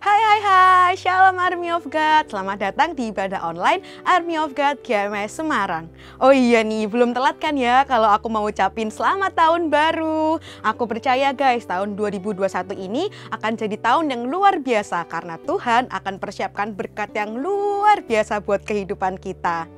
Hai hai hai, Shalom Army of God. Selamat datang di ibadah online Army of God GMS Semarang. Oh iya nih, belum telat kan ya kalau aku mau ucapin selamat tahun baru. Aku percaya guys, tahun 2021 ini akan jadi tahun yang luar biasa karena Tuhan akan persiapkan berkat yang luar biasa buat kehidupan kita.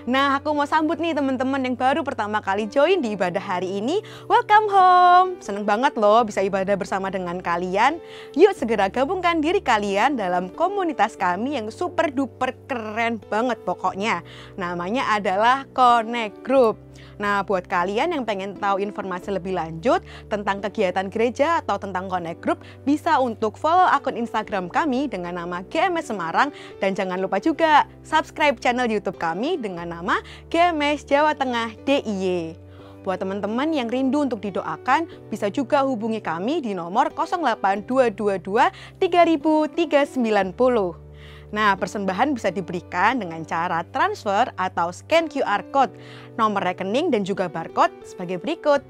Nah, aku mau sambut nih teman-teman yang baru pertama kali join di ibadah hari ini. Welcome home. Seneng banget loh bisa ibadah bersama dengan kalian. Yuk segera gabungkan diri kalian dalam komunitas kami yang super duper keren banget pokoknya. Namanya adalah Connect Group. Nah, buat kalian yang pengen tahu informasi lebih lanjut tentang kegiatan gereja atau tentang Connect Group, bisa untuk follow akun Instagram kami dengan nama GMS Semarang. Dan jangan lupa juga subscribe channel YouTube kami dengan nama GMS Jawa Tengah DIY. Buat teman-teman yang rindu untuk didoakan, bisa juga hubungi kami di nomor 08222 30390. Nah, persembahan bisa diberikan dengan cara transfer atau scan QR Code, nomor rekening dan juga barcode sebagai berikut.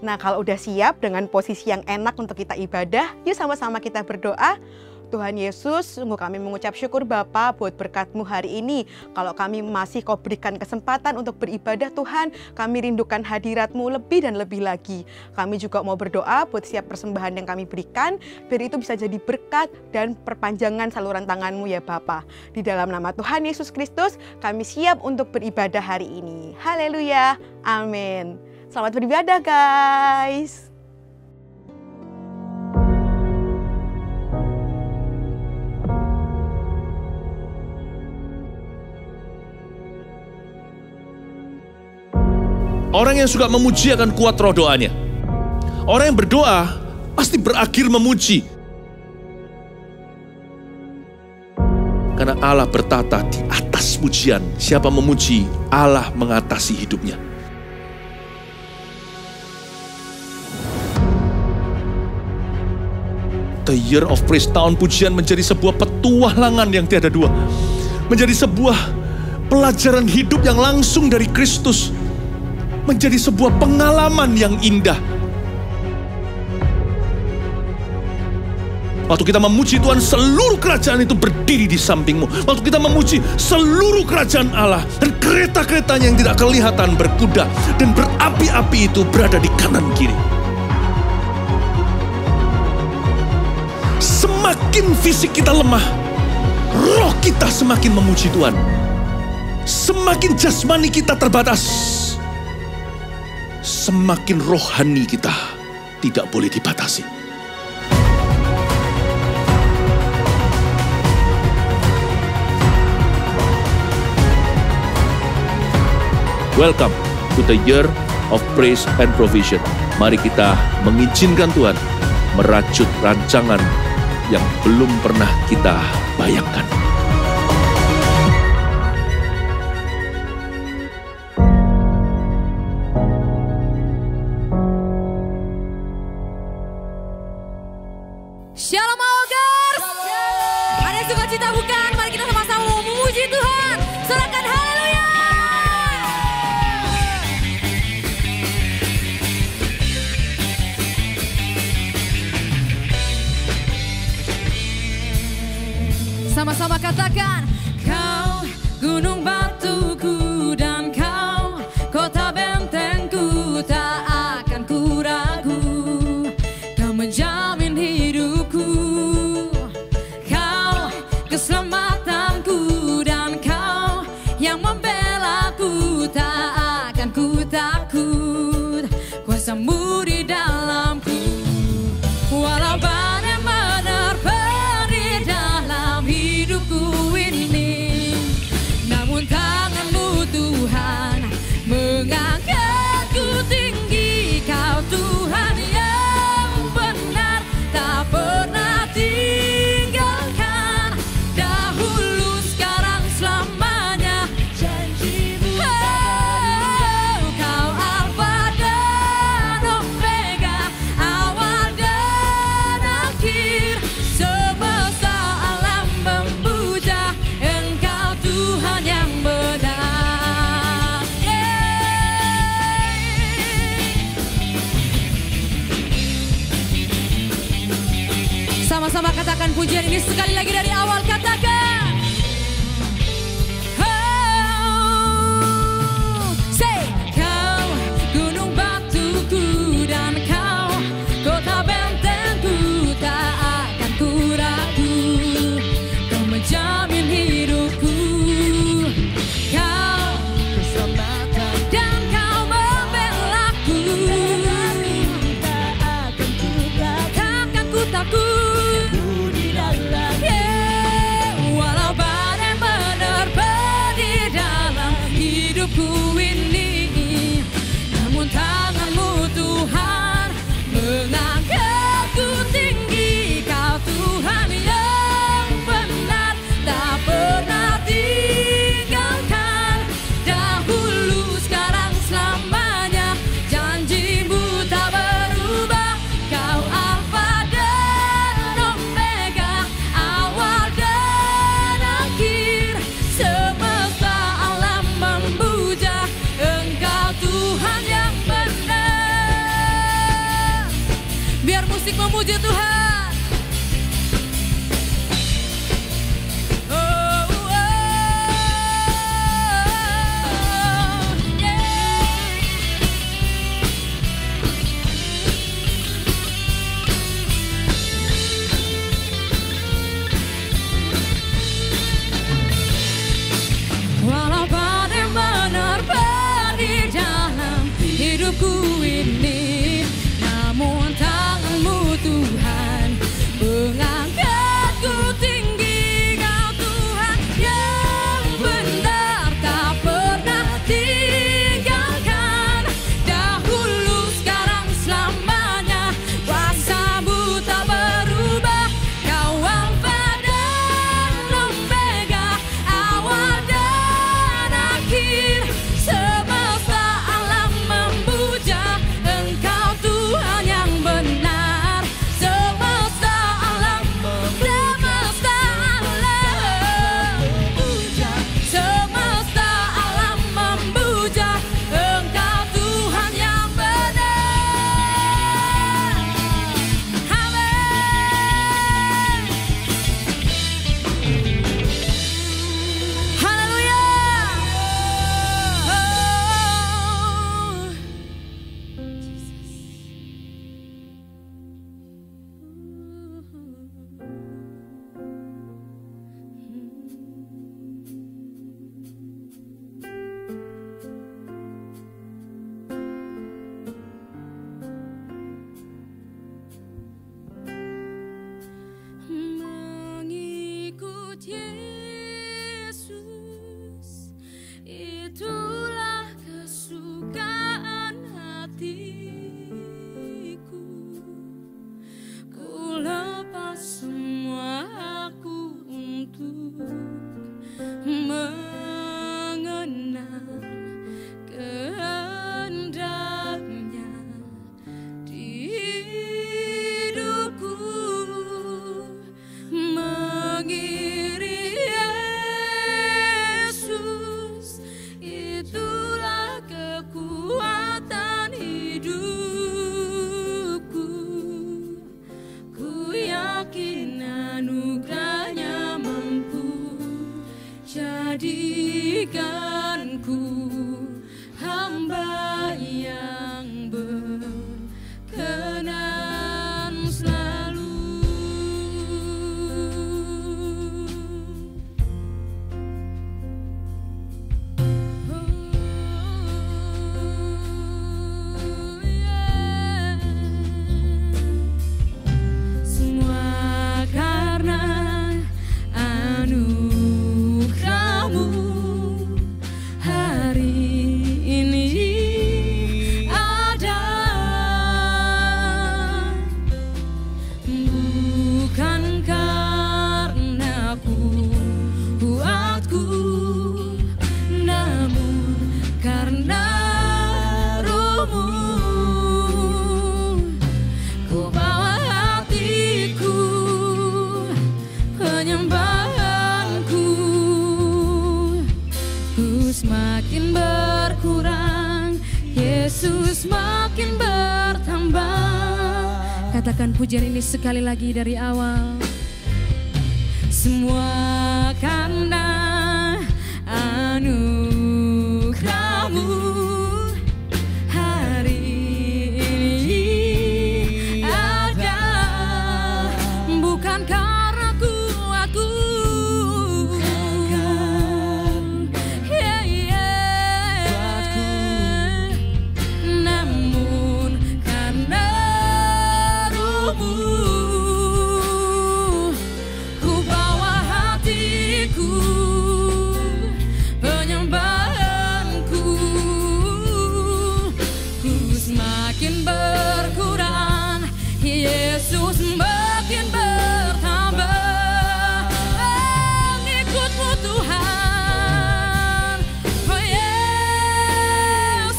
Nah, kalau udah siap dengan posisi yang enak untuk kita ibadah, yuk sama-sama kita berdoa. Tuhan Yesus, sungguh kami mengucap syukur Bapa buat berkat-Mu hari ini. Kalau kami masih Kau berikan kesempatan untuk beribadah Tuhan, kami rindukan hadirat-Mu lebih dan lebih lagi. Kami juga mau berdoa buat setiap persembahan yang kami berikan, biar itu bisa jadi berkat dan perpanjangan saluran tangan-Mu ya Bapa. Di dalam nama Tuhan Yesus Kristus, kami siap untuk beribadah hari ini. Haleluya, amin. Selamat beribadah guys. Orang yang suka memuji akan kuat roh doanya. Orang yang berdoa pasti berakhir memuji. Karena Allah bertata di atas pujian. Siapa memuji, Allah mengatasi hidupnya. The Year of Praise, tahun pujian menjadi sebuah petualangan yang tiada dua. Menjadi sebuah pelajaran hidup yang langsung dari Kristus. Menjadi sebuah pengalaman yang indah. Waktu kita memuji Tuhan, seluruh kerajaan itu berdiri di sampingmu. Waktu kita memuji seluruh kerajaan Allah dan kereta-keretanya yang tidak kelihatan berkuda dan berapi-api itu berada di kanan kiri. Semakin fisik kita lemah, roh kita semakin memuji Tuhan. Semakin jasmani kita terbatas, semakin rohani kita tidak boleh dibatasi. Welcome to the Year of Praise and Provision. Mari kita mengizinkan Tuhan merajut rancangan yang belum pernah kita bayangkan. Shalom Augers. Ada sukacita bukan? Mari kita sama-sama memuji Tuhan. Sorakan haleluya. Sama-sama katakan, Kau gunung batuku dan Kau kota bentengku, tak akan ku ragu. Kau menjamin hidupku, Kau keselamatanku dan Kau yang membelaku, tak akan ku takut. Kuasa-Mu di dalamku, walau badai menerpa di dalam hidupku ini, namun tangan-Mu Tuhan mengangkatku tinggi. Kau Tuhan yang benar, tak pernah tinggalkan. Dahulu, sekarang, selamanya janji-Mu. Oh, Kau Alfa dan pujian ini sekali lagi dari awal, katakan. Oh, say, kau gunung batuku dan kau kota bentengku, tak akan ku ragu, kau menjamin hidupku, kau keselamatan dan kau membelaku, takkan ku takut. Walau badai menerpa di dalam hidupku ini, namun tanganmu Tuhan mengangkatku tinggi. Kau Tuhan yang benar, tak pernah tinggalkan, dahulu sekarang selamanya, janjimu tak berubah. Kau Alfa dan Omega, awal dan akhir, semesta alam memuja Engkau Tuhan yang benar. Biar musik memuji Tuhan. Oh, oh, yeah. Walau badai menerpa di dalam hidupku ini, namun tanganmu Tuhan mengangkatku tinggi. Kau Tuhan yang benar, tak pernah tinggalkan, dahulu sekarang selamanya, kuasamu tak berubah. Kau Alfa dan Omega, awal dan akhir, semesta alam memuja Engkau Tuhan yang benar. Semesta alam memuja, semesta alam memuja Engkau Tuhan yang benar. Amin. Haleluya. Mengikut Yesus, itulah kesukaan hatiku. Ku lepas semua aku untuk mengenal kehendaknya di hidupku. Mengiri Yesus, itulah kekuatan hidupku. Ku yakin anugerahnya mampu jadikanku hamba yang berkenan selalu. Semua karena anugerahmu hari ini ada, bukan karena kuatku, namun karena Roh-Mu. Ku bawa hatiku, penyembahanku, ku semakin berkurang, Yesus makin bertambah. Katakan pujian ini sekali lagi dari awal. semua karena anugerah-Mu. Hari ini ada, bukan karena kuatku, namun karena Roh-Mu. Ku bawa hatiku, penyembahanku, ku semakin berkurang, Yesus makin bertambah. Mengikut-Mu Tuhan, oh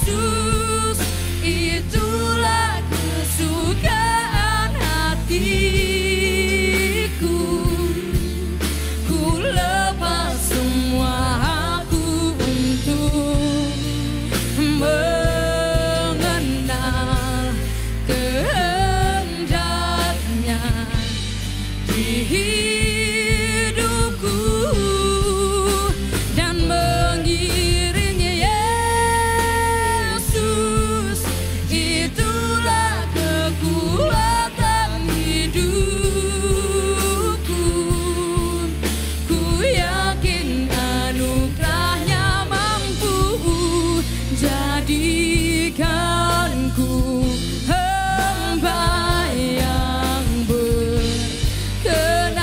Yesus, itulah kesukaan hatiku. Ku lepas semua aku untuk mengenal kehendaknya di hidupku dan mengiringi Yesus. Itulah kekuatan hidupku. Ku yakin anugerah-Nya mampu jadikanku hamba yang berkenan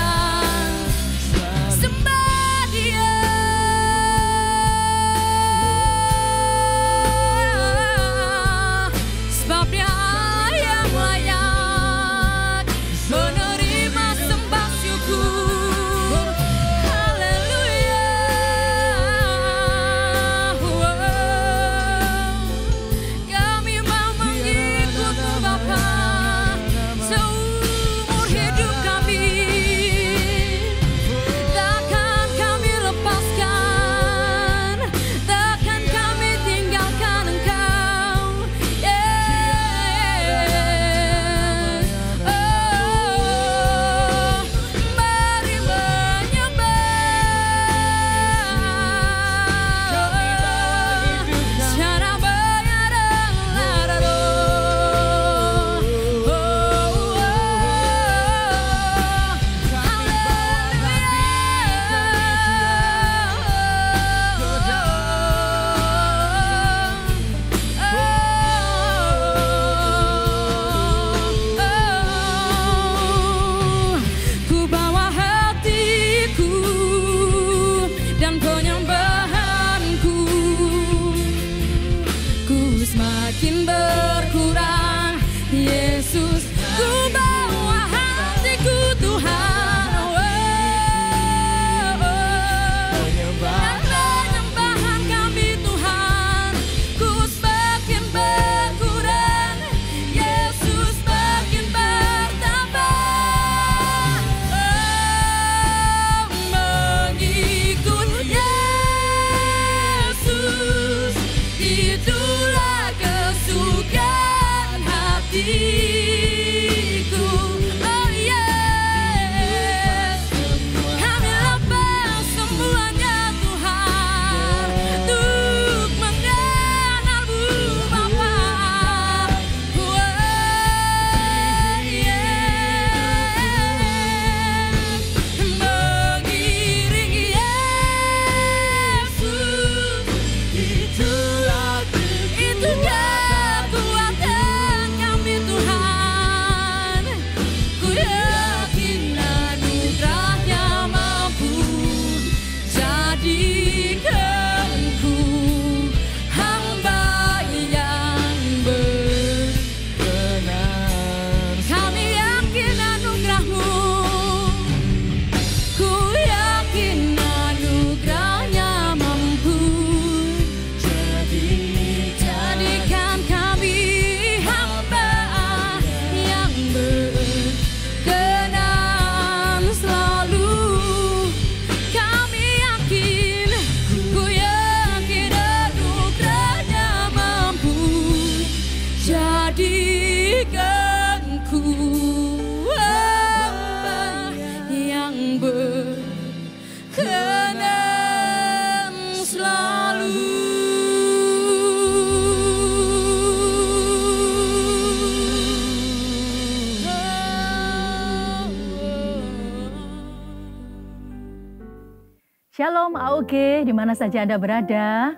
Shalom AOG, di mana saja Anda berada.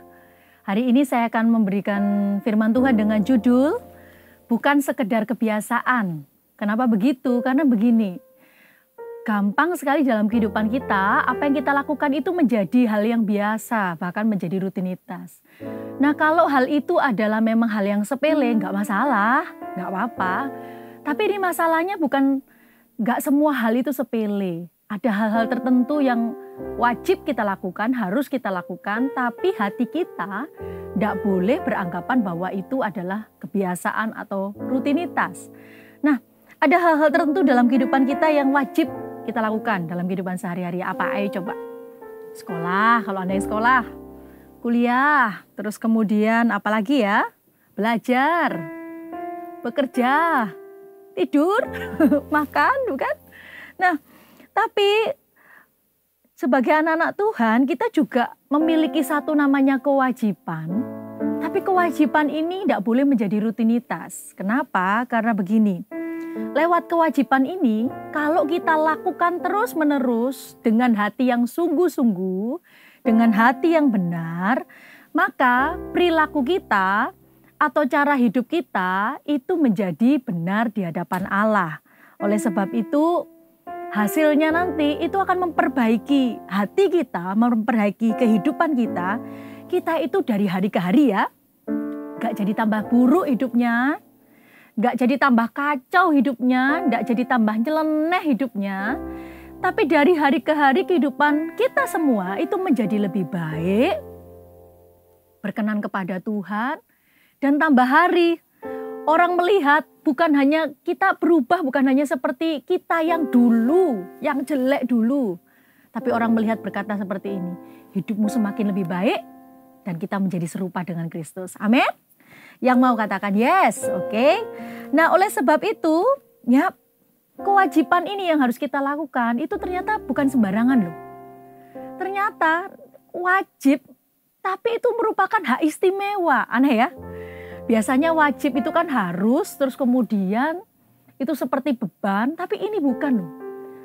Hari ini saya akan memberikan firman Tuhan dengan judul Bukan Sekedar Kebiasaan. Kenapa begitu? Karena begini, gampang sekali dalam kehidupan kita, apa yang kita lakukan itu menjadi hal yang biasa, bahkan menjadi rutinitas. Nah, kalau hal itu adalah memang hal yang sepele, nggak masalah, nggak apa-apa. Tapi ini masalahnya bukan nggak semua hal itu sepele. Ada hal-hal tertentu yang wajib kita lakukan, harus kita lakukan, tapi hati kita tidak boleh beranggapan bahwa itu adalah kebiasaan atau rutinitas. Nah, ada hal-hal tertentu dalam kehidupan kita yang wajib kita lakukan dalam kehidupan sehari-hari. Apa? Ayo coba. Sekolah, kalau Anda yang sekolah. Kuliah, terus kemudian apa lagi ya? Belajar, bekerja, tidur, makan, bukan? Nah, tapi sebagai anak-anak Tuhan, kita juga memiliki satu namanya kewajiban. Tapi kewajiban ini tidak boleh menjadi rutinitas. Kenapa? Karena begini, lewat kewajiban ini, kalau kita lakukan terus-menerus dengan hati yang sungguh-sungguh, dengan hati yang benar, maka perilaku kita atau cara hidup kita itu menjadi benar di hadapan Allah. Oleh sebab itu, hasilnya nanti itu akan memperbaiki hati kita, memperbaiki kehidupan kita. Kita itu dari hari ke hari ya, gak jadi tambah buruk hidupnya, gak jadi tambah kacau hidupnya, gak jadi tambah nyeleneh hidupnya. Tapi dari hari ke hari kehidupan kita semua itu menjadi lebih baik, berkenan kepada Tuhan, dan tambah hari. Orang melihat bukan hanya kita berubah, bukan hanya seperti kita yang dulu, yang jelek dulu. Tapi orang melihat berkata seperti ini, hidupmu semakin lebih baik dan kita menjadi serupa dengan Kristus. Amin. Yang mau katakan yes, oke. Nah, oleh sebab itu, ya kewajiban ini yang harus kita lakukan itu ternyata bukan sembarangan loh. Ternyata wajib, tapi itu merupakan hak istimewa. Aneh ya. Biasanya wajib itu kan harus, terus kemudian itu seperti beban, tapi ini bukan loh.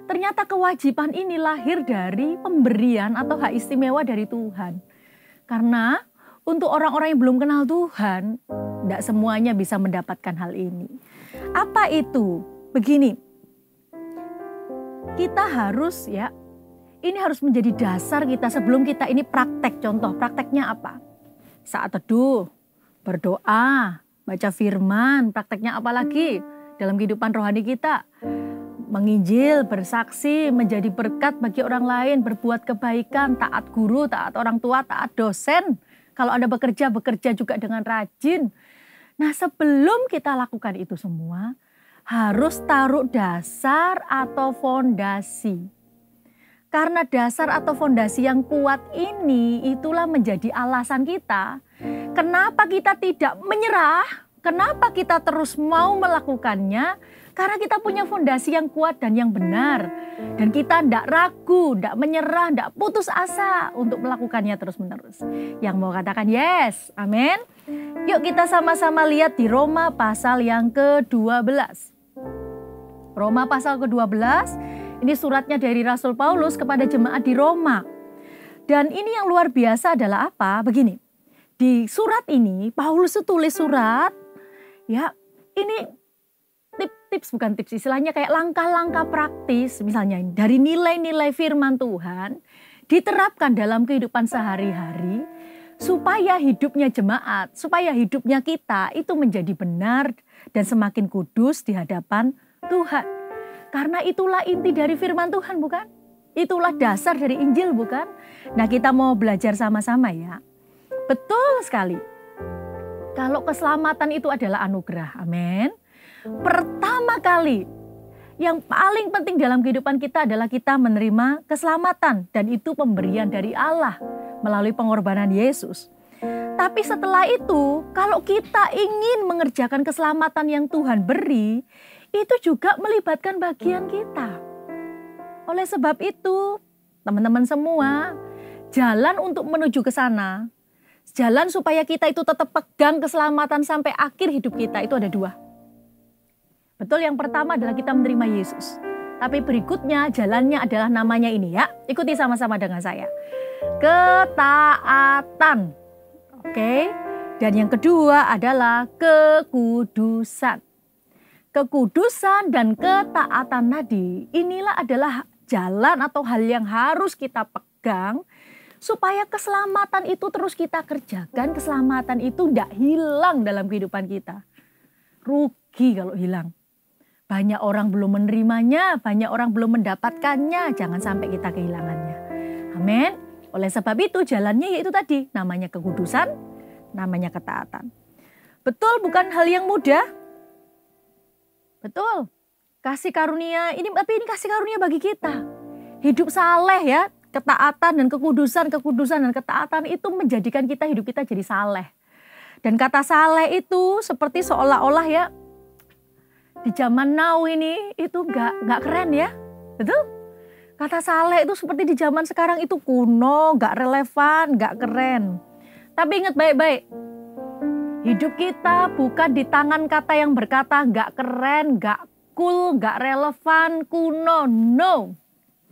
Ternyata kewajiban ini lahir dari pemberian atau hak istimewa dari Tuhan. Karena untuk orang-orang yang belum kenal Tuhan, tidak semuanya bisa mendapatkan hal ini. Apa itu? Begini, kita harus ya, ini harus menjadi dasar kita sebelum kita ini praktek. Contoh, prakteknya apa? Saat teduh, berdoa, baca firman, prakteknya apa lagi dalam kehidupan rohani kita? Menginjil, bersaksi, menjadi berkat bagi orang lain, berbuat kebaikan, taat guru, taat orang tua, taat dosen. Kalau Anda bekerja, bekerja juga dengan rajin. Nah, sebelum kita lakukan itu semua, harus taruh dasar atau fondasi. Karena dasar atau fondasi yang kuat ini, itulah menjadi alasan kita. Kenapa kita tidak menyerah? Kenapa kita terus mau melakukannya? Karena kita punya fondasi yang kuat dan yang benar. Dan kita tidak ragu, tidak menyerah, tidak putus asa untuk melakukannya terus-menerus. Yang mau katakan yes, amin. Yuk kita sama-sama lihat di Roma pasal yang ke-12. Roma pasal ke-12, ini suratnya dari Rasul Paulus kepada jemaat di Roma. Dan ini yang luar biasa adalah apa? Begini, di surat ini Paulus tulis surat, ya ini tips, bukan tips, istilahnya kayak langkah-langkah praktis, misalnya dari nilai-nilai firman Tuhan diterapkan dalam kehidupan sehari-hari supaya hidupnya jemaat, supaya hidupnya kita itu menjadi benar dan semakin kudus di hadapan Tuhan. Karena itulah inti dari firman Tuhan, bukan? Itulah dasar dari Injil, bukan? Nah, kita mau belajar sama-sama ya. Betul sekali. Kalau keselamatan itu adalah anugerah, amin. Pertama kali, yang paling penting dalam kehidupan kita adalah kita menerima keselamatan. Dan itu pemberian dari Allah melalui pengorbanan Yesus. Tapi setelah itu, kalau kita ingin mengerjakan keselamatan yang Tuhan beri, itu juga melibatkan bagian kita. Oleh sebab itu, teman-teman semua, jalan untuk menuju ke sana, jalan supaya kita itu tetap pegang keselamatan sampai akhir hidup kita itu ada dua. Betul, yang pertama adalah kita menerima Yesus. Tapi berikutnya jalannya adalah namanya ini ya. Ikuti sama-sama dengan saya. Ketaatan. Oke. Dan yang kedua adalah kekudusan. Kekudusan dan ketaatan tadi, inilah adalah jalan atau hal yang harus kita pegang supaya keselamatan itu terus kita kerjakan. Keselamatan itu tidak hilang dalam kehidupan kita. Rugi kalau hilang. Banyak orang belum menerimanya, banyak orang belum mendapatkannya. Jangan sampai kita kehilangannya. Amin. Oleh sebab itu jalannya yaitu tadi. Namanya kekudusan, namanya ketaatan. Betul, bukan hal yang mudah. Betul. Kasih karunia, ini kasih karunia bagi kita. Hidup saleh ya. Ketaatan dan kekudusan dan ketaatan itu menjadikan hidup kita jadi saleh. Dan kata saleh itu seperti seolah-olah ya. Di zaman now ini itu nggak keren ya, betul? Kata saleh itu seperti di zaman sekarang itu kuno, nggak relevan, nggak keren. Tapi ingat baik-baik, hidup kita bukan di tangan kata yang berkata nggak keren, nggak cool, nggak relevan, kuno, no.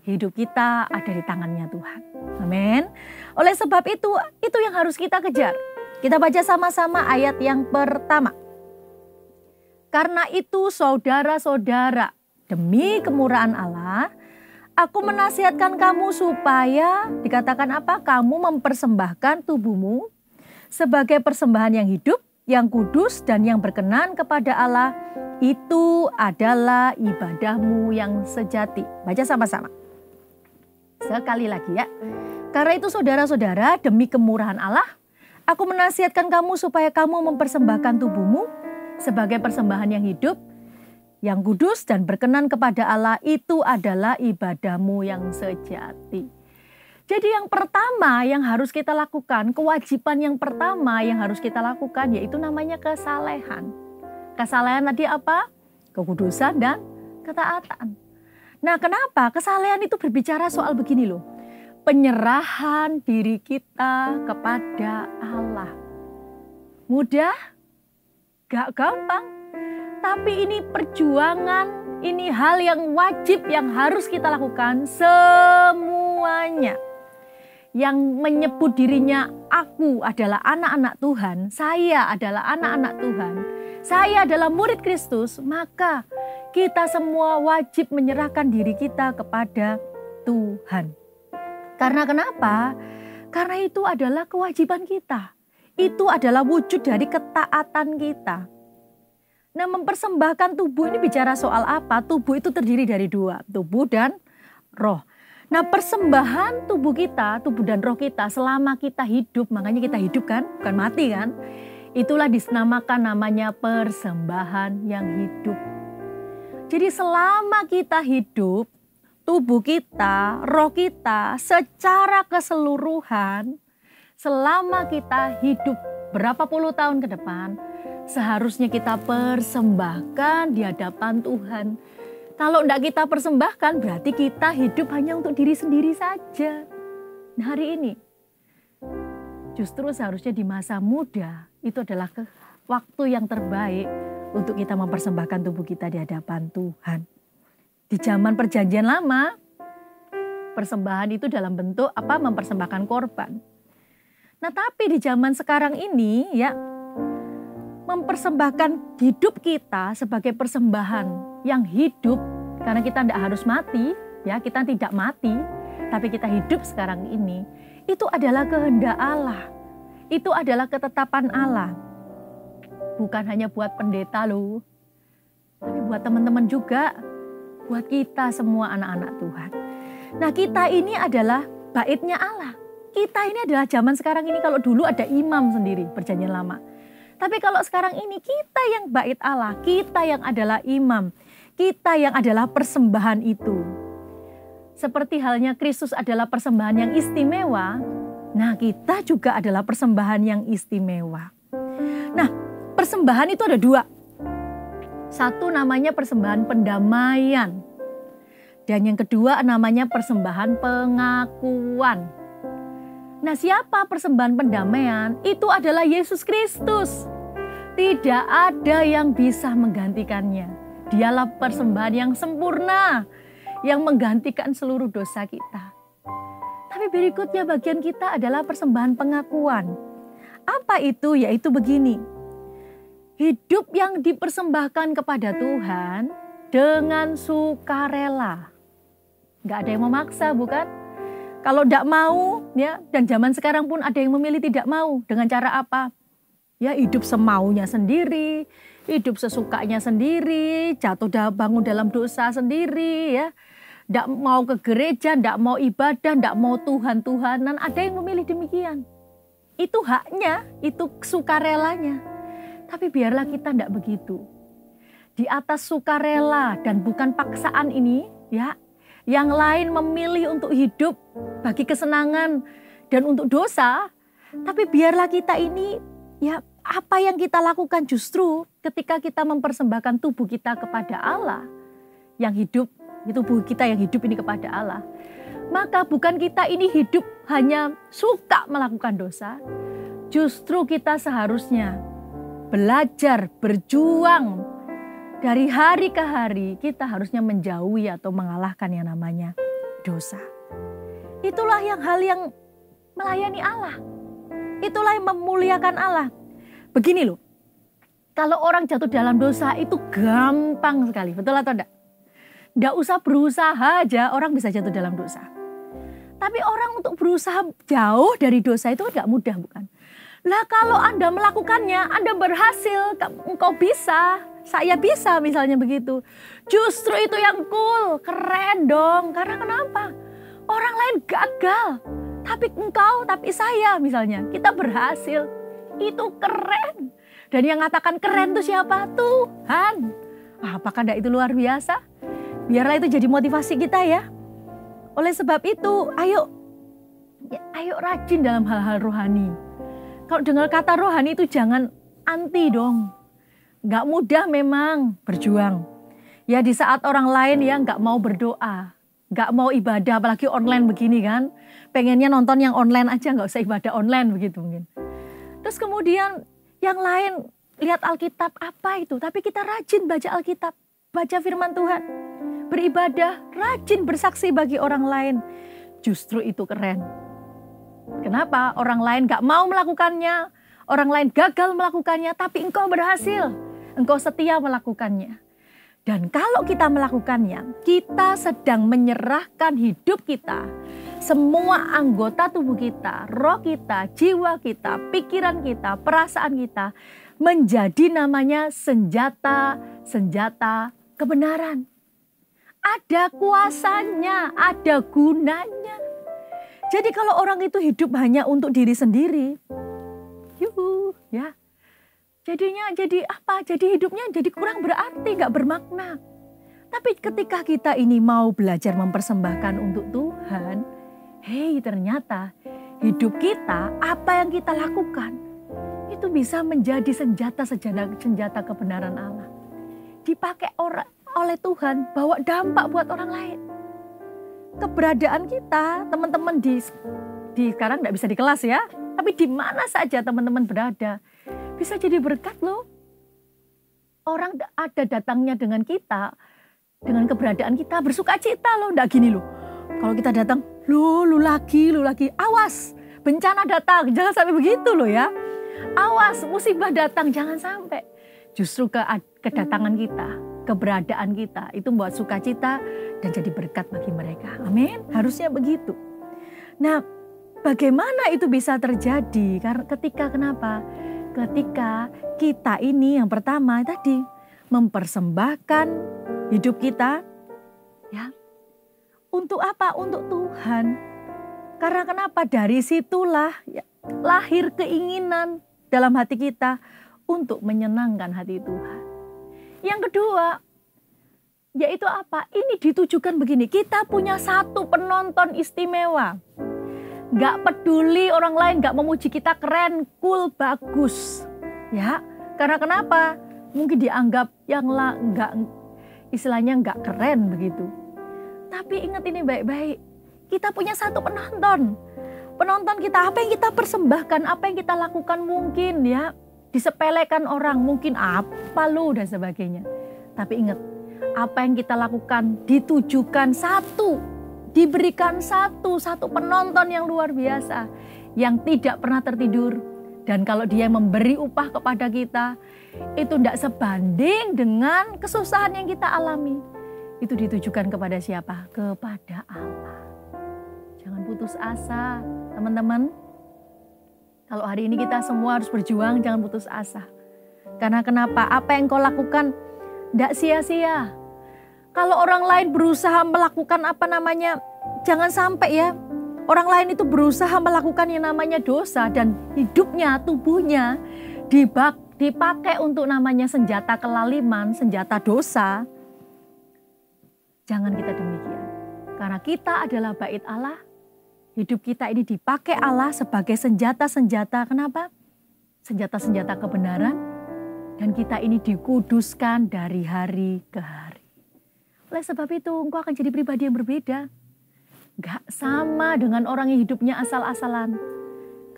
Hidup kita ada di tangannya Tuhan. Amin. Oleh sebab itu yang harus kita kejar. Kita baca sama-sama ayat yang pertama. Karena itu saudara-saudara, demi kemurahan Allah, aku menasihatkan kamu supaya, dikatakan apa? Kamu mempersembahkan tubuhmu sebagai persembahan yang hidup, yang kudus dan yang berkenan kepada Allah. Itu adalah ibadahmu yang sejati. Baca sama-sama. Sekali lagi ya. Karena itu saudara-saudara, demi kemurahan Allah, aku menasihatkan kamu supaya kamu mempersembahkan tubuhmu sebagai persembahan yang hidup, yang kudus dan berkenan kepada Allah. Itu adalah ibadahmu yang sejati. Jadi yang pertama yang harus kita lakukan, kewajiban yang pertama yang harus kita lakukan yaitu namanya kesalehan. Kesalehan tadi apa? Kekudusan dan ketaatan. Nah, kenapa? Kesalehan itu berbicara soal begini loh. Penyerahan diri kita kepada Allah. Mudah? Gak gampang, tapi ini perjuangan, ini hal yang wajib yang harus kita lakukan semuanya. Yang menyebut dirinya aku adalah anak-anak Tuhan, saya adalah anak-anak Tuhan, saya adalah murid Kristus, maka kita semua wajib menyerahkan diri kita kepada Tuhan. Karena kenapa? Karena itu adalah kewajiban kita. Itu adalah wujud dari ketaatan kita. Nah, mempersembahkan tubuh ini bicara soal apa? Tubuh itu terdiri dari dua, tubuh dan roh. Nah, persembahan tubuh kita, tubuh dan roh kita selama kita hidup, makanya kita hidup kan, bukan mati kan. Itulah dinamakan namanya persembahan yang hidup. Jadi selama kita hidup, tubuh kita, roh kita secara keseluruhan, selama kita hidup berapa puluh tahun ke depan, seharusnya kita persembahkan di hadapan Tuhan. Kalau tidak kita persembahkan, berarti kita hidup hanya untuk diri sendiri saja. Nah, hari ini, justru seharusnya di masa muda, itu adalah waktu yang terbaik untuk kita mempersembahkan tubuh kita di hadapan Tuhan. Di zaman perjanjian lama, persembahan itu dalam bentuk apa? Mempersembahkan korban. Nah, tapi di zaman sekarang ini ya, mempersembahkan hidup kita sebagai persembahan yang hidup, karena kita tidak harus mati, ya kita tidak mati, tapi kita hidup sekarang ini, itu adalah kehendak Allah, itu adalah ketetapan Allah, bukan hanya buat pendeta loh, tapi buat teman-teman juga, buat kita semua anak-anak Tuhan. Nah, kita ini adalah baitnya Allah. Kita ini adalah zaman sekarang ini, kalau dulu ada imam sendiri perjanjian lama. Tapi kalau sekarang ini kita yang bait Allah, kita yang adalah imam, kita yang adalah persembahan itu. Seperti halnya Kristus adalah persembahan yang istimewa, nah kita juga adalah persembahan yang istimewa. Nah, persembahan itu ada dua. Satu namanya persembahan pendamaian. Dan yang kedua namanya persembahan pengakuan. Nah, siapa persembahan pendamaian? Itu adalah Yesus Kristus. Tidak ada yang bisa menggantikannya. Dialah persembahan yang sempurna. yang menggantikan seluruh dosa kita. Tapi berikutnya bagian kita adalah persembahan pengakuan. Apa itu? Yaitu begini. Hidup yang dipersembahkan kepada Tuhan dengan sukarela. Gak ada yang memaksa, bukan? Kalau tidak mau, ya, dan zaman sekarang pun ada yang memilih tidak mau. Dengan cara apa? Ya, hidup semaunya sendiri, hidup sesukanya sendiri, jatuh bangun dalam dosa sendiri, ya. Tidak mau ke gereja, tidak mau ibadah, tidak mau Tuhan-Tuhanan. Ada yang memilih demikian. Itu haknya, itu sukarelanya. Tapi biarlah kita tidak begitu. Di atas sukarela dan bukan paksaan ini, ya, yang lain memilih untuk hidup bagi kesenangan dan untuk dosa, tapi biarlah kita ini, ya, apa yang kita lakukan justru ketika kita mempersembahkan tubuh kita kepada Allah, yang hidup, itu tubuh kita yang hidup ini kepada Allah, maka bukan kita ini hidup hanya suka melakukan dosa, justru kita seharusnya belajar, berjuang, dari hari ke hari kita harusnya menjauhi atau mengalahkan yang namanya dosa. Itulah hal yang melayani Allah. Itulah yang memuliakan Allah. Begini loh, kalau orang jatuh dalam dosa itu gampang sekali, betul atau enggak? Enggak usah berusaha aja orang bisa jatuh dalam dosa. Tapi orang untuk berusaha jauh dari dosa itu enggak mudah, bukan? Lah kalau Anda melakukannya, Anda berhasil, engkau bisa, saya bisa misalnya begitu. Justru itu yang cool, keren dong. Karena kenapa? Orang lain gagal, tapi engkau, tapi saya misalnya, kita berhasil. Itu keren. Dan yang mengatakan keren itu siapa? Tuhan. Apakah tidak itu luar biasa? Biarlah itu jadi motivasi kita ya. Oleh sebab itu, ayo rajin dalam hal-hal rohani. Kalau dengar kata rohani itu jangan anti dong. Gak mudah memang berjuang. Ya di saat orang lain ya gak mau berdoa. Gak mau ibadah apalagi online begini kan. Pengennya nonton yang online aja gak usah ibadah online begitu mungkin. Terus kemudian yang lain lihat Alkitab apa itu. Tapi kita rajin baca Alkitab. Baca firman Tuhan. Beribadah, rajin bersaksi bagi orang lain. Justru itu keren. Kenapa? Orang lain gak mau melakukannya, orang lain gagal melakukannya, tapi engkau berhasil, engkau setia melakukannya. Dan kalau kita melakukannya, kita sedang menyerahkan hidup kita, semua anggota tubuh kita, roh kita, jiwa kita, pikiran kita, perasaan kita, menjadi namanya senjata kebenaran. Ada kuasanya, ada gunanya. Jadi kalau orang itu hidup hanya untuk diri sendiri, ya, jadinya jadi apa? Jadi hidupnya jadi kurang berarti, gak bermakna. Tapi ketika kita ini mau belajar mempersembahkan untuk Tuhan, ternyata hidup kita, apa yang kita lakukan, itu bisa menjadi senjata kebenaran Allah. Dipakai oleh Tuhan, bawa dampak buat orang lain. Keberadaan kita, teman-teman di sekarang nggak bisa di kelas ya, tapi di mana saja teman-teman berada, bisa jadi berkat loh. Orang ada datangnya dengan kita, dengan keberadaan kita, bersuka cita loh, nggak gini loh. Kalau kita datang, lu lagi, awas, bencana datang, jangan sampai begitu loh ya. Awas, musibah datang, jangan sampai. Justru kedatangan kita, keberadaan kita, itu membuat sukacita dan jadi berkat bagi mereka. Amin. Harusnya begitu. Nah, bagaimana itu bisa terjadi? Karena kenapa? Ketika kita ini yang pertama tadi mempersembahkan hidup kita, ya, untuk apa? Untuk Tuhan. Karena kenapa? Dari situlah ya, lahir keinginan dalam hati kita untuk menyenangkan hati Tuhan. Yang kedua, yaitu apa? Ini ditujukan begini, kita punya satu penonton istimewa. Gak peduli orang lain gak memuji kita keren, cool, bagus. Ya, karena kenapa? Mungkin dianggap yang istilahnya gak keren begitu. Tapi ingat ini baik-baik, kita punya satu penonton. Penonton kita, apa yang kita persembahkan, apa yang kita lakukan mungkin ya disepelekan orang, mungkin apa lu dan sebagainya. Tapi ingat, Apa yang kita lakukan ditujukan satu, diberikan satu penonton yang luar biasa, yang tidak pernah tertidur. Dan kalau dia memberi upah kepada kita, itu tidak sebanding dengan kesusahan yang kita alami. Itu ditujukan kepada siapa? Kepada Allah. Jangan putus asa, teman-teman. Kalau hari ini kita semua harus berjuang, jangan putus asa. Karena kenapa? Apa yang kau lakukan tidak sia-sia. Kalau orang lain berusaha melakukan jangan sampai ya. Orang lain itu berusaha melakukan yang namanya dosa dan hidupnya, tubuhnya dipakai untuk namanya senjata kelaliman, senjata dosa. Jangan kita demikian. Karena kita adalah bait Allah. Hidup kita ini dipakai Allah sebagai senjata-senjata. Kenapa? Senjata-senjata kebenaran. Dan kita ini dikuduskan dari hari ke hari. Oleh sebab itu engkau akan jadi pribadi yang berbeda. Gak sama dengan orang yang hidupnya asal-asalan.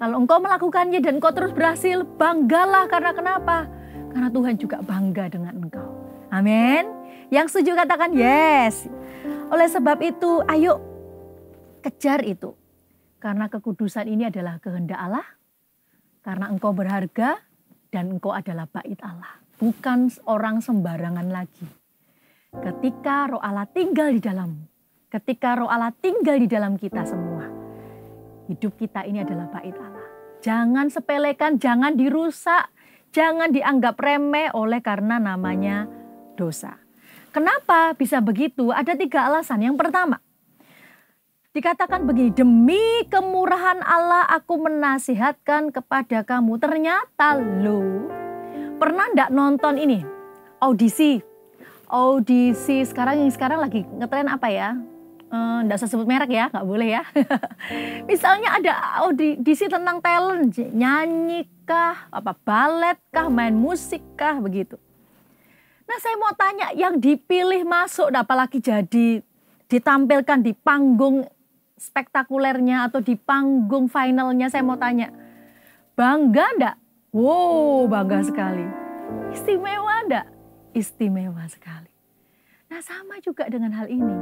Kalau engkau melakukannya dan engkau terus berhasil, banggalah. Karena kenapa? Karena Tuhan juga bangga dengan engkau. Amin. Yang setuju katakan yes. Oleh sebab itu ayo kejar itu. Karena kekudusan ini adalah kehendak Allah. Karena engkau berharga dan engkau adalah bait Allah. Bukan orang sembarangan lagi. Ketika Roh Allah tinggal di dalammu, ketika Roh Allah tinggal di dalam kita semua, hidup kita ini adalah bait Allah. Jangan sepelekan, jangan dirusak, jangan dianggap remeh oleh karena namanya dosa. Kenapa bisa begitu? Ada 3 alasan. Yang pertama, dikatakan begini, demi kemurahan Allah aku menasihatkan kepada kamu. Ternyata lo pernah enggak nonton ini? Audisi sekarang lagi ngetren apa ya? Nggak usah sebut merek ya, nggak boleh ya. Misalnya ada audisi tentang talent, nyanyi kah, balet kah, main musik kah, begitu. Nah saya mau tanya, yang dipilih masuk, apalagi jadi ditampilkan di panggung spektakulernya atau di panggung finalnya, saya mau tanya, bangga enggak? Wow, bangga sekali. Istimewa enggak? Istimewa sekali. Nah sama juga dengan hal ini.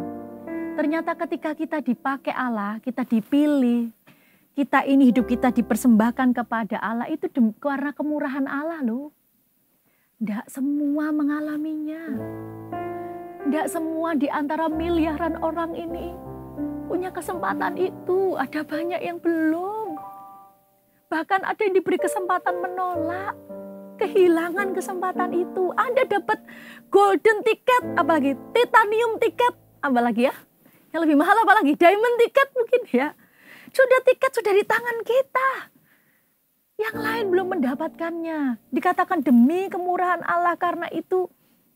Ternyata ketika kita dipakai Allah, kita dipilih, kita ini hidup kita dipersembahkan kepada Allah, itu karena kemurahan Allah loh. Tidak semua mengalaminya. Tidak semua di antara miliaran orang ini punya kesempatan itu. Ada banyak yang belum. Bahkan ada yang diberi kesempatan menolak. Kehilangan kesempatan itu. Anda dapat golden ticket, apalagi titanium ticket, apalagi ya. Yang lebih mahal apalagi diamond ticket mungkin ya. Tiket sudah di tangan kita. Yang lain belum mendapatkannya. Dikatakan demi kemurahan Allah, karena itu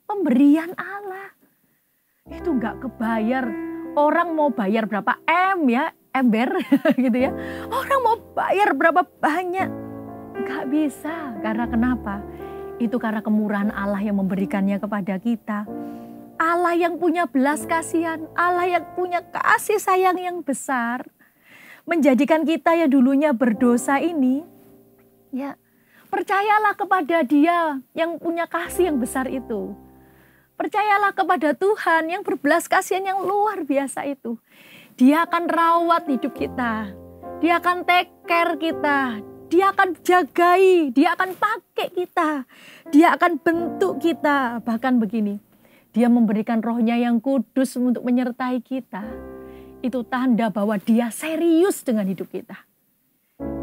pemberian Allah. Itu nggak kebayar. Orang mau bayar berapa ember gitu ya. Orang mau bayar berapa banyak. Gak bisa. Karena kenapa? Itu karena kemurahan Allah yang memberikannya kepada kita. Allah yang punya belas kasihan. Allah yang punya kasih sayang yang besar. Menjadikan kita yang dulunya berdosa ini. Ya, percayalah kepada Dia yang punya kasih yang besar itu. Percayalah kepada Tuhan yang berbelas kasihan yang luar biasa itu. Dia akan rawat hidup kita. Dia akan take care kita. Dia akan jagai, dia akan pakai kita, dia akan bentuk kita. Bahkan begini, dia memberikan rohnya yang kudus untuk menyertai kita. Itu tanda bahwa dia serius dengan hidup kita.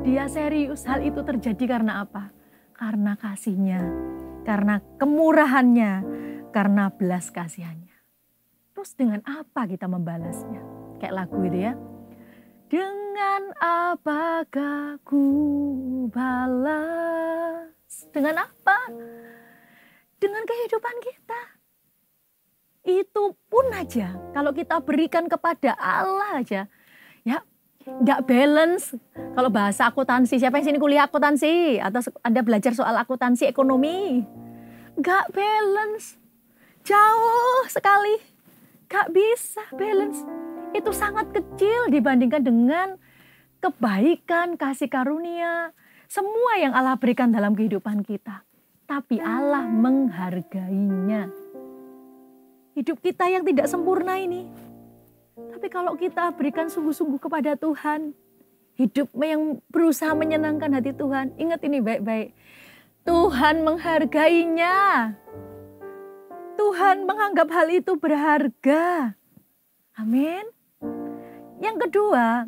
Dia serius, hal itu terjadi karena apa? Karena kasihnya, karena kemurahannya, karena belas kasihannya. Terus dengan apa kita membalasnya? Kayak lagu itu ya. Dengan apakah ku balas? Dengan apa? Dengan kehidupan kita. Itu pun aja, kalau kita berikan kepada Allah aja, ya nggak balance. Kalau bahasa akuntansi, siapa yang sini kuliah akuntansi? Atau Anda belajar soal akuntansi ekonomi? Nggak balance. Jauh sekali. Nggak bisa balance. Itu sangat kecil dibandingkan dengan kebaikan, kasih karunia, semua yang Allah berikan dalam kehidupan kita. Tapi Allah menghargainya. hidup kita yang tidak sempurna ini. Tapi kalau kita berikan sungguh-sungguh kepada Tuhan, hidup yang berusaha menyenangkan hati Tuhan, ingat ini baik-baik. Tuhan menghargainya. Tuhan menganggap hal itu berharga. Amin. Yang kedua,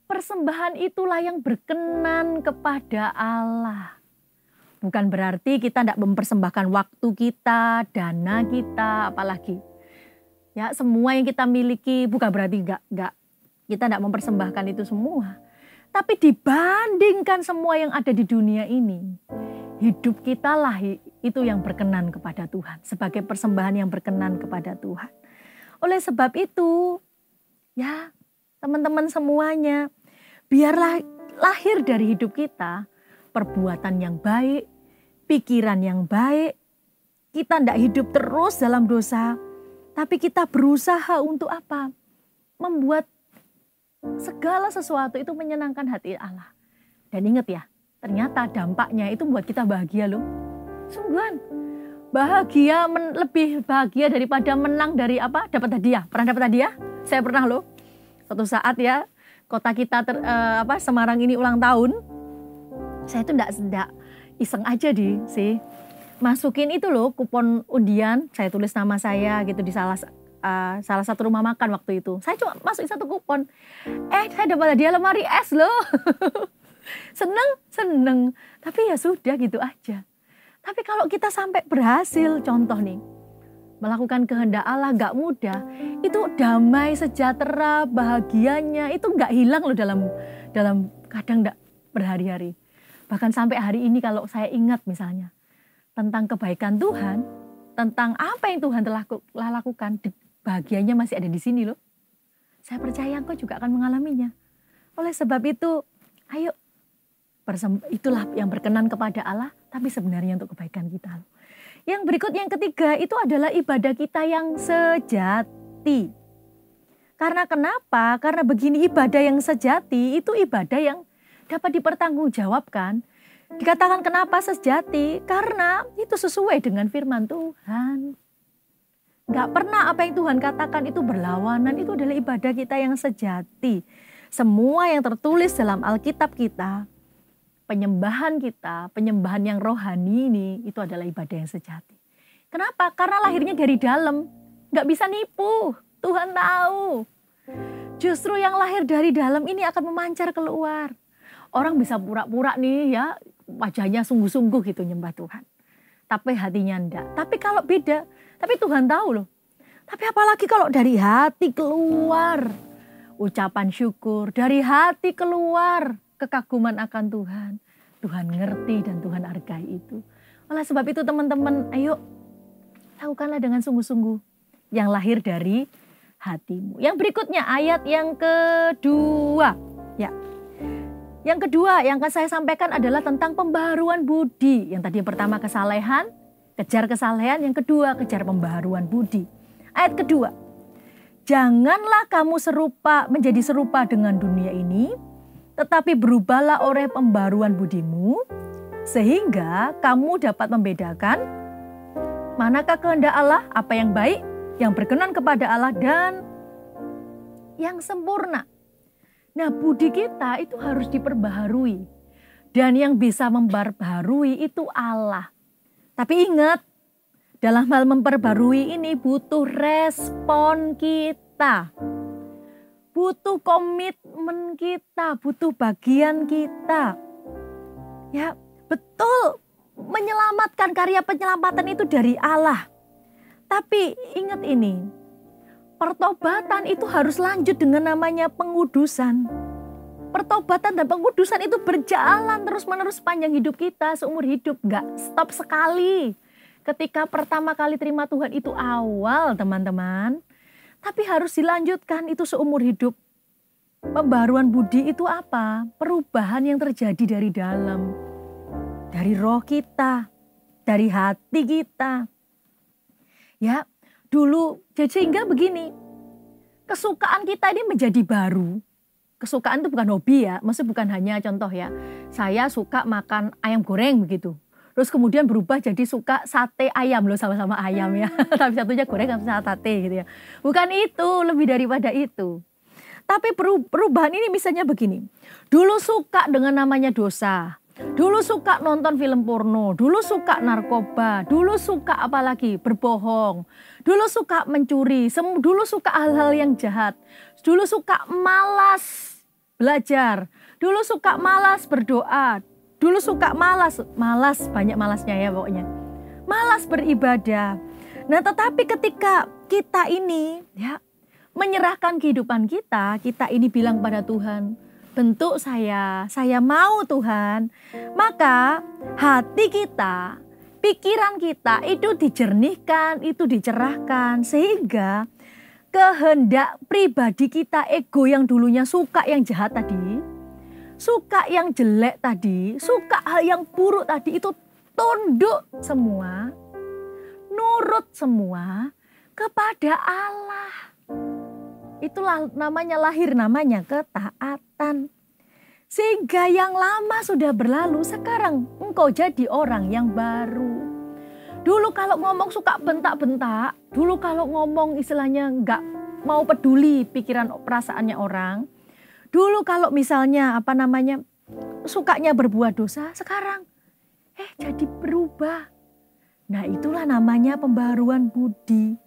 persembahan itulah yang berkenan kepada Allah. Bukan berarti kita tidak mempersembahkan waktu kita, dana kita, apalagi. Ya, semua yang kita miliki bukan berarti kita tidak mempersembahkan itu semua. Tapi dibandingkan semua yang ada di dunia ini, hidup kita lah itu yang berkenan kepada Tuhan. Sebagai persembahan yang berkenan kepada Tuhan. Oleh sebab itu, ya teman-teman semuanya, biarlah lahir dari hidup kita perbuatan yang baik, pikiran yang baik. Kita tidak hidup terus dalam dosa, tapi kita berusaha untuk apa? Membuat segala sesuatu itu menyenangkan hati Allah. Dan ingat ya, ternyata dampaknya itu membuat kita bahagia loh. Sungguhan, bahagia, lebih bahagia daripada menang dari apa? Dapat hadiah. Pernah dapat hadiah? Saya pernah loh. Suatu saat ya, kota kita Semarang ini ulang tahun. Saya itu enggak iseng aja sih. Masukin itu loh kupon undian, saya tulis nama saya gitu di salah satu rumah makan waktu itu. Saya cuma masukin satu kupon. Saya dapat hadiah lemari es loh. Seneng. Tapi ya sudah gitu aja. Tapi kalau kita sampai berhasil, contoh nih, melakukan kehendak Allah gak mudah. Itu damai, sejahtera, bahagianya itu gak hilang loh dalam kadang gak berhari-hari. Bahkan sampai hari ini kalau saya ingat misalnya tentang kebaikan Tuhan, tentang apa yang Tuhan telah lakukan, bahagianya masih ada di sini loh. Saya percaya engkau juga akan mengalaminya. Oleh sebab itu, ayo, itulah yang berkenan kepada Allah, tapi sebenarnya untuk kebaikan kita. Yang berikut, yang ketiga, itu adalah ibadah kita yang sejati. Karena kenapa? Karena begini, ibadah yang sejati itu ibadah yang dapat dipertanggungjawabkan. Dikatakan kenapa sejati? Karena itu sesuai dengan firman Tuhan. Gak pernah apa yang Tuhan katakan itu berlawanan. Itu adalah ibadah kita yang sejati. Semua yang tertulis dalam Alkitab kita, penyembahan kita, penyembahan yang rohani ini, itu adalah ibadah yang sejati. Kenapa? Karena lahirnya dari dalam. Gak bisa nipu. Tuhan tahu. Justru yang lahir dari dalam ini akan memancar keluar. Orang bisa pura-pura nih ya, wajahnya sungguh-sungguh gitu nyembah Tuhan. Tapi hatinya enggak. Tapi kalau beda, tapi Tuhan tahu loh. Tapi apalagi kalau dari hati keluar ucapan syukur, dari hati keluar kekaguman akan Tuhan. Tuhan ngerti dan Tuhan hargai itu. Oleh sebab itu teman-teman, ayo lakukanlah dengan sungguh-sungguh yang lahir dari hatimu. Yang berikutnya ayat yang kedua. Ya. Yang kedua yang akan saya sampaikan adalah tentang pembaharuan budi. Yang tadi yang pertama kesalehan, kejar kesalehan. Yang kedua kejar pembaharuan budi. Ayat kedua. Janganlah kamu menjadi serupa dengan dunia ini, tetapi berubahlah oleh pembaharuan budimu, sehingga kamu dapat membedakan manakah kehendak Allah, apa yang baik, yang berkenan kepada Allah, dan yang sempurna. Nah, budi kita itu harus diperbaharui. Dan yang bisa memperbaharui itu Allah. Tapi ingat, dalam hal memperbarui ini butuh respon kita. Butuh komitmen kita, butuh bagian kita. Ya, betul, menyelamatkan, karya penyelamatan itu dari Allah. Tapi ingat ini, pertobatan itu harus lanjut dengan namanya pengudusan. Pertobatan dan pengudusan itu berjalan terus-menerus sepanjang hidup kita, seumur hidup. Gak stop sekali. Ketika pertama kali terima Tuhan itu awal teman-teman. Tapi harus dilanjutkan itu seumur hidup. Pembaharuan budi itu apa? Perubahan yang terjadi dari dalam. Dari roh kita. Dari hati kita. Ya, dulu sehingga begini. Kesukaan kita ini menjadi baru. Kesukaan itu bukan hobi ya. Maksudnya bukan hanya contoh ya. Saya suka makan ayam goreng begitu. Terus kemudian berubah jadi suka sate ayam loh, sama-sama ayam ya. Tapi satunya goreng sama sate gitu ya. Bukan itu, lebih daripada itu. Tapi perubahan ini misalnya begini. Dulu suka dengan namanya dosa. Dulu suka nonton film porno. Dulu suka narkoba. Dulu suka apalagi berbohong. Dulu suka mencuri. Dulu suka hal-hal yang jahat. Dulu suka malas belajar. Dulu suka malas berdoa. Dulu suka malas, banyak malasnya ya pokoknya. Malas beribadah. Nah tetapi ketika kita ini ya menyerahkan kehidupan kita ini bilang pada Tuhan, bentuk saya mau Tuhan. Maka hati kita, pikiran kita itu dijernihkan, itu dicerahkan. Sehingga kehendak pribadi kita, ego yang dulunya suka yang jahat tadi, suka yang jelek tadi, suka hal yang buruk tadi itu tunduk semua, nurut semua kepada Allah. Itulah namanya ketaatan. Sehingga yang lama sudah berlalu, sekarang engkau jadi orang yang baru. Dulu kalau ngomong suka bentak-bentak, dulu kalau ngomong istilahnya nggak mau peduli pikiran perasaannya orang. Dulu kalau misalnya sukanya berbuat dosa, sekarang jadi berubah. Nah itulah namanya pembaharuan budi.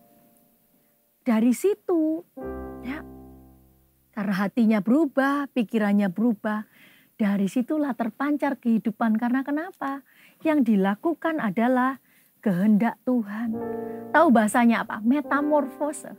Dari situ ya, karena hatinya berubah, pikirannya berubah, dari situlah terpancar kehidupan. Karena kenapa? Yang dilakukan adalah kehendak Tuhan. Tahu bahasanya apa? Metamorfose.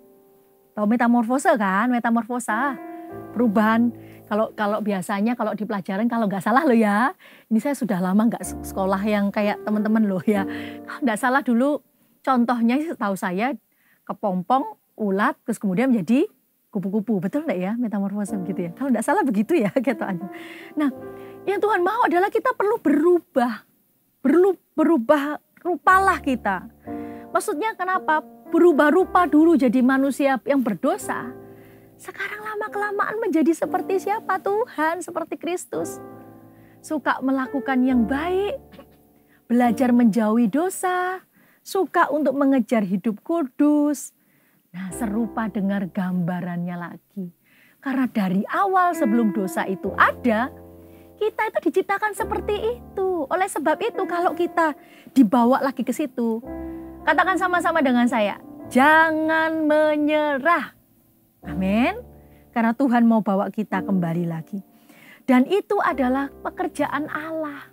Tahu metamorfose kan? Metamorfosa. Perubahan, kalau biasanya kalau di pelajaran kalau nggak salah loh ya, ini saya sudah lama nggak sekolah yang kayak teman-teman loh ya. Kalau nggak salah dulu contohnya tahu saya kepompong, ulat, terus kemudian menjadi kupu-kupu, betul nggak ya metamorfose begitu ya? Kalau nggak salah begitu ya gitu aja. Nah yang Tuhan mau adalah kita perlu berubah rupalah kita. Maksudnya kenapa? Berubah rupa dulu jadi manusia yang berdosa. Sekarang lama-kelamaan menjadi seperti siapa? Tuhan, seperti Kristus. Suka melakukan yang baik, belajar menjauhi dosa, suka untuk mengejar hidup kudus. Nah, serupa dengan gambarannya lagi. Karena dari awal sebelum dosa itu ada, kita itu diciptakan seperti itu. Oleh sebab itu kalau kita dibawa lagi ke situ, katakan sama-sama dengan saya, jangan menyerah. Amin. Karena Tuhan mau bawa kita kembali lagi. Dan itu adalah pekerjaan Allah.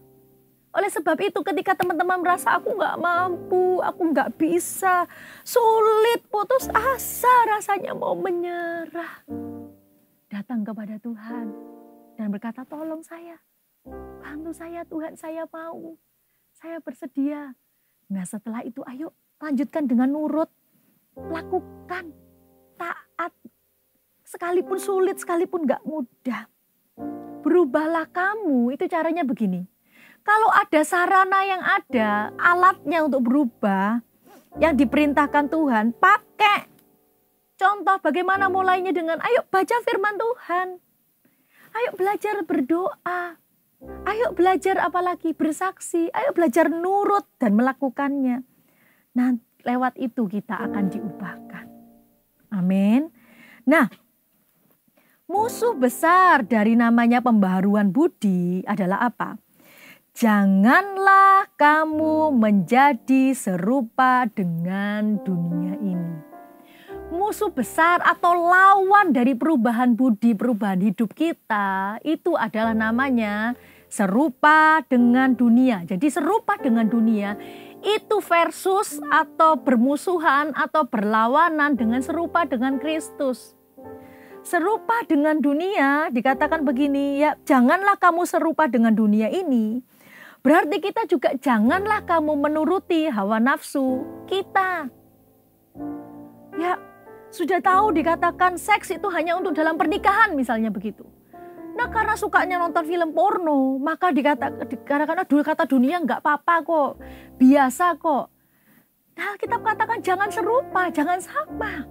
Oleh sebab itu ketika teman-teman merasa aku gak mampu, aku gak bisa, sulit, putus asa, rasanya mau menyerah. Datang kepada Tuhan dan berkata, tolong saya, bantu saya Tuhan, saya mau, saya bersedia. Nah setelah itu ayo lanjutkan dengan nurut, lakukan, taat. Sekalipun sulit, sekalipun gak mudah. Berubahlah kamu, itu caranya begini. Kalau ada sarana yang ada, alatnya untuk berubah, yang diperintahkan Tuhan, pakai. Contoh bagaimana mulainya dengan, ayo baca firman Tuhan. Ayo belajar berdoa. Ayo belajar apalagi bersaksi. Ayo belajar nurut dan melakukannya. Nah lewat itu kita akan diubahkan. Amin. Nah, musuh besar dari namanya pembaharuan budi adalah apa? Janganlah kamu menjadi serupa dengan dunia ini. Musuh besar atau lawan dari perubahan budi, perubahan hidup kita, itu adalah namanya serupa dengan dunia. Jadi serupa dengan dunia itu versus atau bermusuhan atau berlawanan dengan serupa dengan Kristus. Serupa dengan dunia dikatakan begini, ya janganlah kamu serupa dengan dunia ini. Berarti kita juga janganlah kamu menuruti hawa nafsu kita. Ya sudah tahu dikatakan seks itu hanya untuk dalam pernikahan misalnya begitu. Nah karena sukanya nonton film porno, maka dikatakan dulu kata dunia nggak apa-apa kok, biasa kok. Nah kita katakan jangan serupa, jangan sama.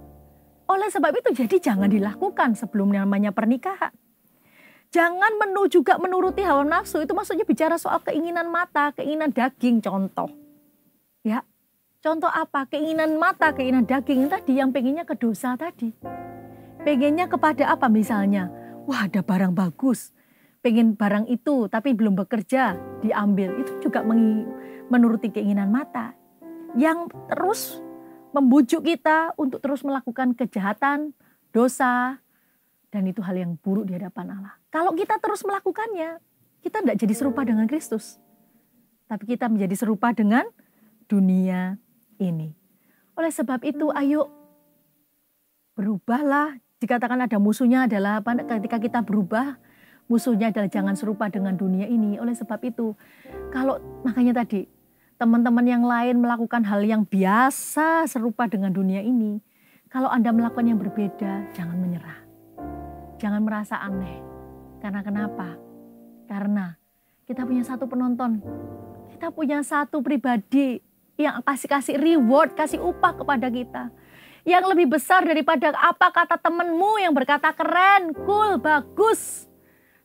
Oleh sebab itu jadi jangan dilakukan sebelum namanya pernikahan. Jangan juga menuruti hawa nafsu, itu maksudnya bicara soal keinginan mata, keinginan daging contoh. Ya, contoh apa? Keinginan mata, keinginan daging tadi yang pengennya ke dosa tadi. Pengennya kepada apa misalnya? Wah, ada barang bagus. Pengen barang itu tapi belum bekerja, diambil. Itu juga menuruti keinginan mata. Yang terus membujuk kita untuk terus melakukan kejahatan, dosa, dan itu hal yang buruk di hadapan Allah. Kalau kita terus melakukannya, kita tidak jadi serupa dengan Kristus. Tapi kita menjadi serupa dengan dunia ini. Oleh sebab itu, ayo berubahlah. Dikatakan ada musuhnya adalah apa? Ketika kita berubah, musuhnya adalah jangan serupa dengan dunia ini. Oleh sebab itu, kalau makanya tadi, teman-teman yang lain melakukan hal yang biasa serupa dengan dunia ini. Kalau Anda melakukan yang berbeda, jangan menyerah. Jangan merasa aneh. Karena kenapa? Karena kita punya satu penonton. Kita punya satu pribadi yang kasih reward, kasih upah kepada kita. Yang lebih besar daripada apa kata temanmu yang berkata keren, cool, bagus.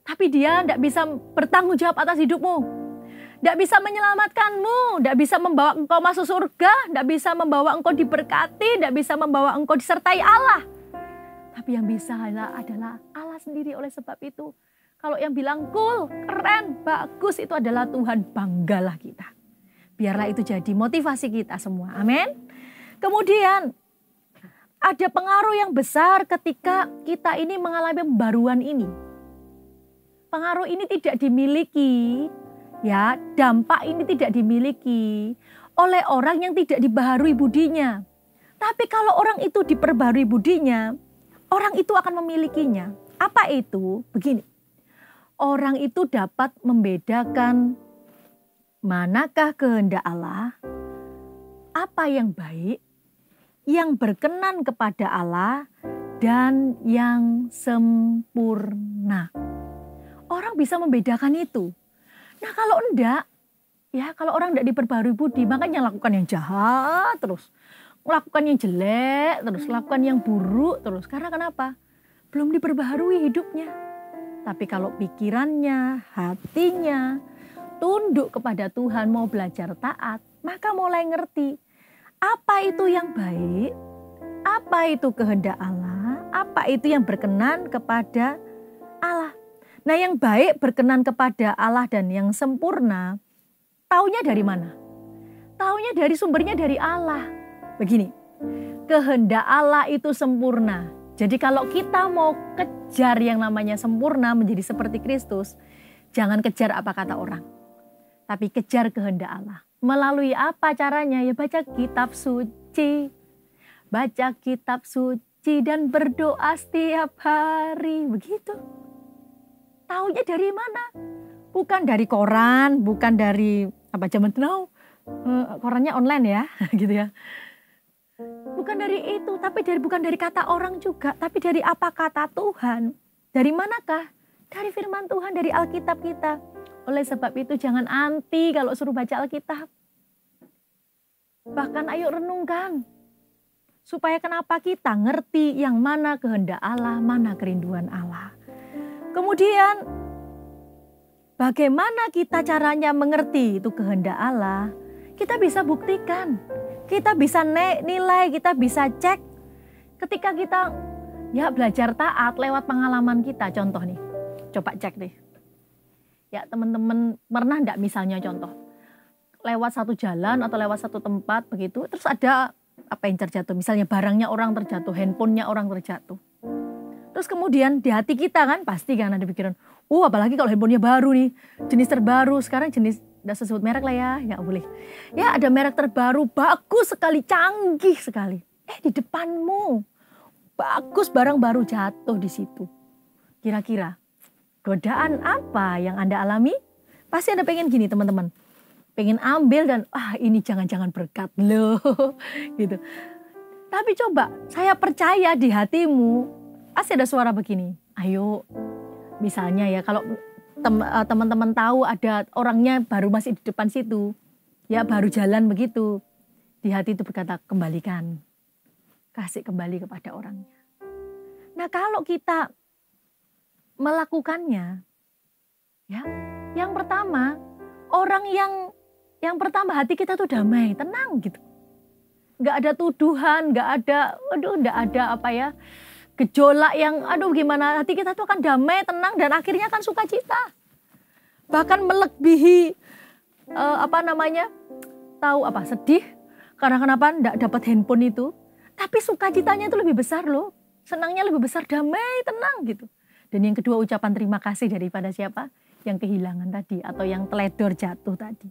Tapi dia tidak bisa bertanggung jawab atas hidupmu. Tidak bisa menyelamatkanmu, tidak bisa membawa engkau masuk surga, tidak bisa membawa engkau diberkati, tidak bisa membawa engkau disertai Allah. Tapi yang bisa adalah Allah sendiri. Oleh sebab itu, kalau yang bilang cool, keren, bagus itu adalah Tuhan, banggalah kita. Biarlah itu jadi motivasi kita semua. Amin. Kemudian ada pengaruh yang besar ketika kita ini mengalami pembaruan ini. Pengaruh ini tidak dimiliki, ya, dampak ini tidak dimiliki oleh orang yang tidak dibaharui budinya. Tapi kalau orang itu diperbarui budinya, orang itu akan memilikinya. Apa itu? Begini, orang itu dapat membedakan manakah kehendak Allah, apa yang baik, yang berkenan kepada Allah, dan yang sempurna. Orang bisa membedakan itu. Nah kalau enggak, ya kalau orang enggak diperbarui budi, makanya lakukan yang jahat terus. Melakukan yang jelek terus, lakukan yang buruk terus. Karena kenapa? Belum diperbaharui hidupnya. Tapi kalau pikirannya, hatinya tunduk kepada Tuhan, mau belajar taat, maka mulai ngerti apa itu yang baik, apa itu kehendak Allah, apa itu yang berkenan kepada Allah. Nah yang baik berkenan kepada Allah dan yang sempurna, taunya dari mana? Taunya dari sumbernya dari Allah. Begini, kehendak Allah itu sempurna. Jadi kalau kita mau kejar yang namanya sempurna menjadi seperti Kristus, jangan kejar apa kata orang. Tapi kejar kehendak Allah. Melalui apa caranya? Ya baca kitab suci. Baca kitab suci dan berdoa setiap hari. Begitu. Taunya dari mana? Bukan dari koran, bukan dari apa zaman now. Korannya online ya, gitu ya. Bukan dari itu, tapi bukan dari kata orang juga, tapi dari apa kata Tuhan. Dari manakah? Dari firman Tuhan, dari Alkitab kita. Oleh sebab itu jangan anti kalau suruh baca Alkitab. Bahkan ayo renungkan. Supaya kenapa kita ngerti yang mana kehendak Allah, mana kerinduan Allah. Kemudian bagaimana kita caranya mengerti itu kehendak Allah? Kita bisa buktikan. Kita bisa nilai, kita bisa cek. Ketika kita ya belajar taat lewat pengalaman kita. Contoh nih, coba cek deh. Ya teman-teman pernah enggak misalnya contoh. Lewat satu jalan atau lewat satu tempat begitu. Terus ada apa yang terjatuh. Misalnya barangnya orang terjatuh, handphonenya orang terjatuh. Terus kemudian di hati kita kan pasti kan ada pikiran. Apalagi kalau handphonenya baru nih. Jenis terbaru. Sekarang jenis, tidak sebut merek lah ya. Ya boleh. Ya ada merek terbaru. Bagus sekali. Canggih sekali. Di depanmu. Bagus barang baru jatuh di situ. Kira-kira godaan apa yang Anda alami? Pasti Anda pengen gini teman-teman. Pengen ambil dan ini jangan-jangan berkat loh. Gitu. Tapi coba saya percaya di hatimu. Pasti ada suara begini. Ayo. Misalnya ya kalau teman-teman tahu ada orangnya baru masih di depan situ. Ya baru jalan begitu. Di hati itu berkata kembalikan. Kasih kembali kepada orangnya. Nah kalau kita melakukannya, ya, yang pertama, orang yang pertama hati kita tuh damai, tenang gitu. Nggak ada tuduhan, nggak ada apa ya, gejolak yang gimana, hati kita tuh akan damai, tenang, dan akhirnya kan sukacita. Bahkan melebihi sedih karena kenapa nggak dapat handphone itu, tapi sukacitanya itu lebih besar loh, senangnya lebih besar, damai, tenang gitu. Dan yang kedua, ucapan terima kasih daripada siapa? Yang kehilangan tadi atau yang teledor jatuh tadi.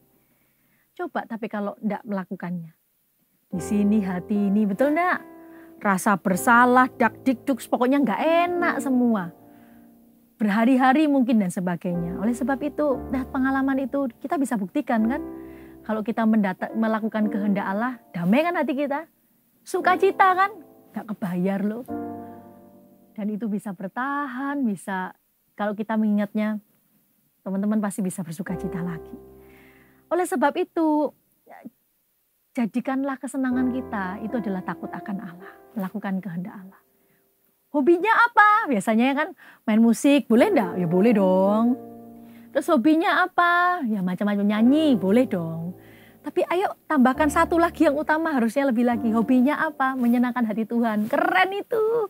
Coba tapi kalau nggak melakukannya, di sini hati ini, betul nggak? Rasa bersalah, dak-dik-duk, pokoknya nggak enak semua. Berhari-hari mungkin dan sebagainya. Oleh sebab itu, pengalaman itu kita bisa buktikan kan. Kalau kita melakukan kehendak Allah, damai kan hati kita. Sukacita kan, nggak kebayar loh. Dan itu bisa bertahan, bisa kalau kita mengingatnya, teman-teman pasti bisa bersukacita lagi. Oleh sebab itu, jadikanlah kesenangan kita itu adalah takut akan Allah, melakukan kehendak Allah. Hobinya apa? Biasanya kan main musik, boleh enggak? Ya boleh dong. Terus hobinya apa? Ya macam-macam, nyanyi, boleh dong. Tapi ayo tambahkan satu lagi yang utama, harusnya lebih lagi. Hobinya apa? Menyenangkan hati Tuhan. Keren itu.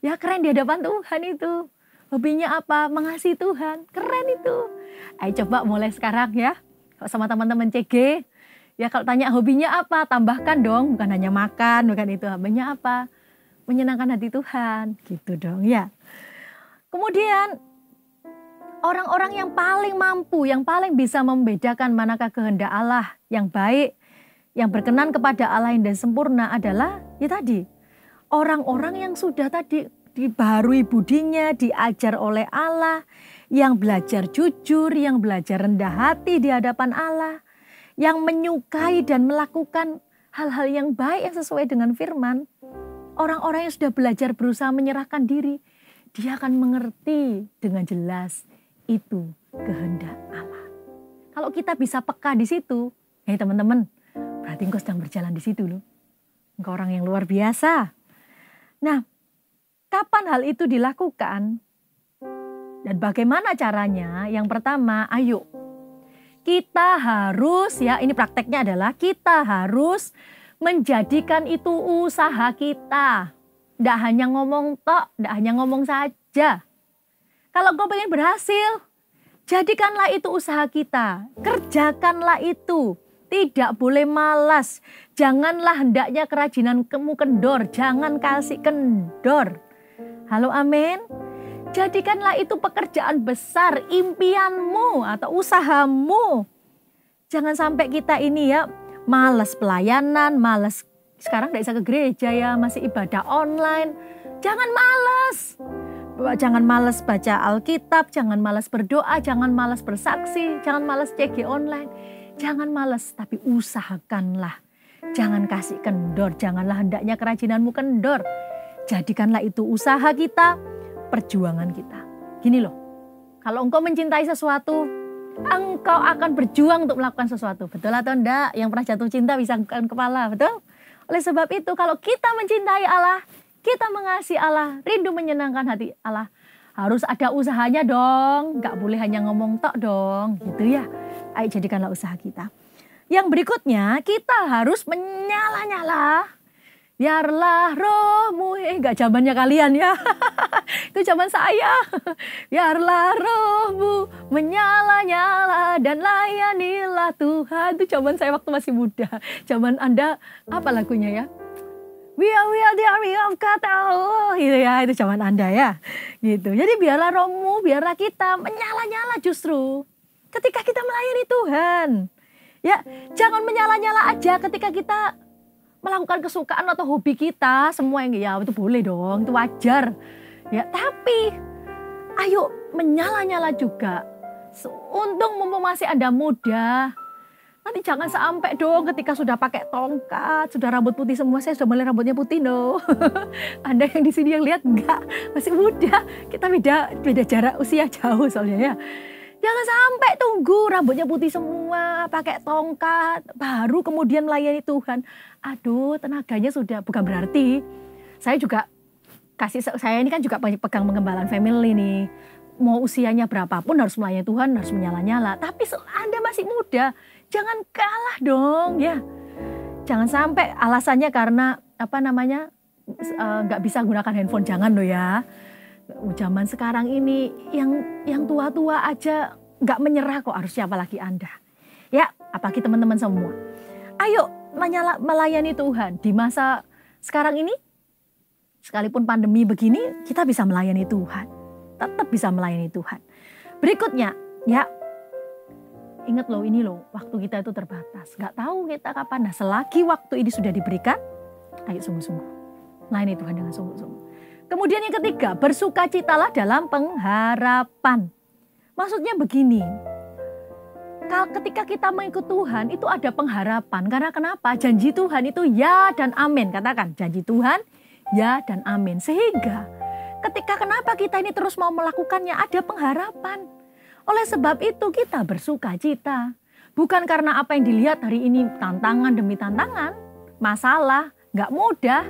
Ya keren di hadapan Tuhan itu. Hobinya apa? Mengasihi Tuhan. Keren itu. Ayo coba mulai sekarang ya. Kalau sama teman-teman CG, ya kalau tanya hobinya apa, tambahkan dong. Bukan hanya makan, bukan itu. Hobinya apa? Menyenangkan hati Tuhan. Gitu dong ya. Kemudian orang-orang yang paling mampu, yang paling bisa membedakan manakah kehendak Allah yang baik, yang berkenan kepada Allah yang dan sempurna adalah ya tadi. Orang-orang yang sudah tadi dibaharui budinya, diajar oleh Allah, yang belajar jujur, yang belajar rendah hati di hadapan Allah, yang menyukai dan melakukan hal-hal yang baik yang sesuai dengan firman. Orang-orang yang sudah belajar berusaha menyerahkan diri, dia akan mengerti dengan jelas itu kehendak Allah. Kalau kita bisa peka di situ, teman-teman, berarti engkau sedang berjalan di situ loh. Engkau orang yang luar biasa. Nah, kapan hal itu dilakukan dan bagaimana caranya? Yang pertama, ayo kita harus ini prakteknya adalah kita harus menjadikan itu usaha kita. Tidak hanya ngomong tok, tidak hanya ngomong saja. Kalau kau pengen berhasil, jadikanlah itu usaha kita. Kerjakanlah itu. Tidak boleh malas. Janganlah hendaknya kerajinan kamu kendor. Jangan kasih kendor. Halo, amin. Jadikanlah itu pekerjaan besar, impianmu atau usahamu. Jangan sampai kita ini malas pelayanan, malas. Sekarang tidak bisa ke gereja masih ibadah online. Jangan malas. Jangan malas baca Alkitab, jangan malas berdoa, jangan malas bersaksi, jangan malas CG online. Jangan malas, tapi usahakanlah. Jangan kasih kendor, janganlah hendaknya kerajinanmu kendor. Jadikanlah itu usaha kita, perjuangan kita. Gini loh, kalau engkau mencintai sesuatu, engkau akan berjuang untuk melakukan sesuatu. Betul atau enggak? Yang pernah jatuh cinta bisa angkat kepala, betul? Oleh sebab itu, kalau kita mencintai Allah, kita mengasihi Allah, rindu menyenangkan hati Allah, harus ada usahanya dong. Gak boleh hanya ngomong tok dong, gitu ya. Ayo jadikanlah usaha kita. Yang berikutnya, kita harus menyala-nyala. Biarlah rohmu, gak zamannya kalian ya. Itu zaman saya. Biarlah rohmu menyala-nyala dan layanilah Tuhan. Itu zaman saya waktu masih muda. Zaman Anda, apa lagunya ya? We are the army of God. Oh, gitu ya, itu zaman Anda ya. Gitu. Jadi biarlah rohmu, biarlah kita menyala-nyala justru ketika kita melayani Tuhan. Ya, jangan menyala-nyala aja ketika kita melakukan kesukaan atau hobi kita, semua yang itu boleh dong, itu wajar. Ya, tapi ayo menyala-nyala juga. Untung mumpung masih Anda muda. Nanti jangan sampai dong ketika sudah pakai tongkat, sudah rambut putih semua, saya sudah mulai rambutnya putih no. Anda yang di sini yang lihat enggak, masih muda. Kita beda jarak usia jauh soalnya ya. Jangan sampai tunggu rambutnya putih semua, pakai tongkat, baru kemudian melayani Tuhan. Aduh, tenaganya sudah, bukan berarti. Saya ini kan juga banyak pegang pengembalaan family nih. mau usianya berapapun harus melayani Tuhan, harus menyala-nyala. Tapi Anda masih muda, jangan kalah dong ya. Jangan sampai alasannya karena nggak bisa gunakan handphone, jangan loh ya. Zaman sekarang ini yang tua-tua aja nggak menyerah kok, harus siapa lagi Anda. Ya, apalagi teman-teman semua. Ayo melayani Tuhan di masa sekarang ini. Sekalipun pandemi begini, kita bisa melayani Tuhan. Tetap bisa melayani Tuhan. Berikutnya, ya ingat loh, ini loh, waktu kita itu terbatas. Gak tahu kita kapan. Nah, selagi waktu ini sudah diberikan, ayo sungguh-sungguh. Melayani Tuhan dengan sungguh-sungguh. Kemudian yang ketiga, bersukacitalah dalam pengharapan. Maksudnya begini, ketika kita mengikut Tuhan itu ada pengharapan. Karena kenapa? Janji Tuhan itu ya dan amin. Katakan, janji Tuhan ya dan amin. Sehingga kenapa kita ini terus mau melakukannya, ada pengharapan. Oleh sebab itu kita bersukacita. Bukan karena apa yang dilihat hari ini tantangan demi tantangan, masalah, gak mudah.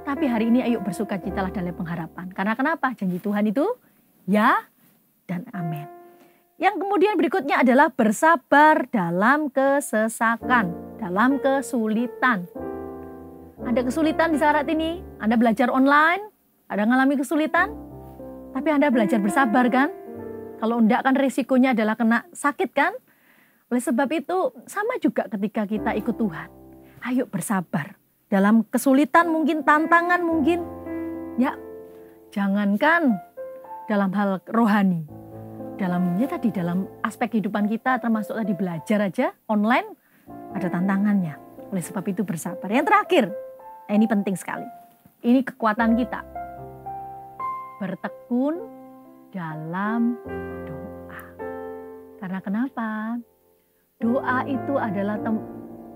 Tapi hari ini ayo bersukacitalah dalam pengharapan. Karena kenapa? Janji Tuhan itu ya dan amin. Yang kemudian berikutnya adalah bersabar dalam kesesakan, dalam kesulitan. Ada kesulitan di saat ini, Anda belajar online, ada mengalami kesulitan, tapi Anda belajar bersabar kan? Kalau enggak kan risikonya adalah kena sakit kan? Oleh sebab itu sama juga ketika kita ikut Tuhan. Ayo bersabar. Dalam kesulitan mungkin, tantangan mungkin. Ya, jangankan dalam hal rohani. Dalam aspek kehidupan kita termasuk tadi belajar aja online ada tantangannya. Oleh sebab itu bersabar. Yang terakhir, ini penting sekali. Ini kekuatan kita. Bertekun dalam doa. Karena kenapa? Doa itu adalah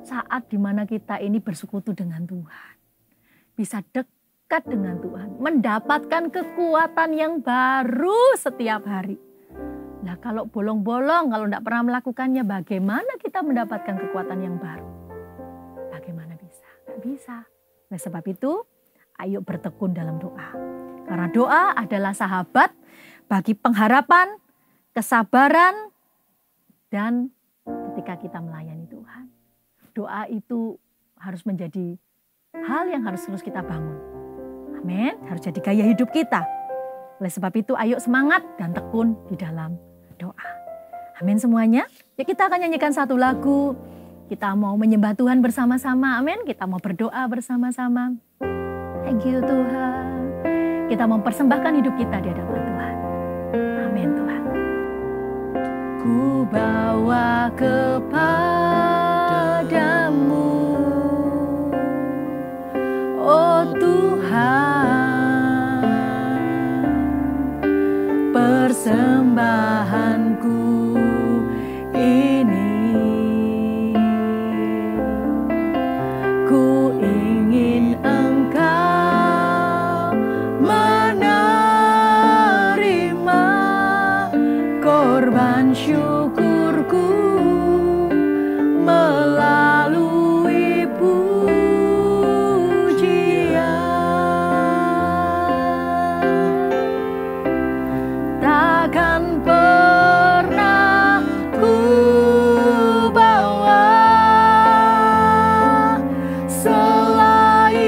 saat dimana kita ini bersekutu dengan Tuhan. Bisa dekat dengan Tuhan. Mendapatkan kekuatan yang baru setiap hari. Nah kalau bolong-bolong, kalau tidak pernah melakukannya, bagaimana kita mendapatkan kekuatan yang baru? Bagaimana bisa? Tidak bisa. Oleh sebab itu, ayo bertekun dalam doa. Karena doa adalah sahabat bagi pengharapan, kesabaran, dan ketika kita melayani Tuhan. Doa itu harus menjadi hal yang harus terus kita bangun. Amin. Harus jadi gaya hidup kita. Oleh sebab itu, ayo semangat dan tekun di dalam doa. Amin semuanya. Ya, kita akan nyanyikan satu lagu. Kita mau menyembah Tuhan bersama-sama. Amin. Kita mau berdoa bersama-sama. Thank you Tuhan. Kita mempersembahkan hidup kita di hadapan Tuhan. Amin Tuhan. Ku bawa kepadamu, oh Tuhan, persembahanku ini. Ku ingin Engkau menerima korban syukurku melalui pujian. Takkan pernah ku bawa selain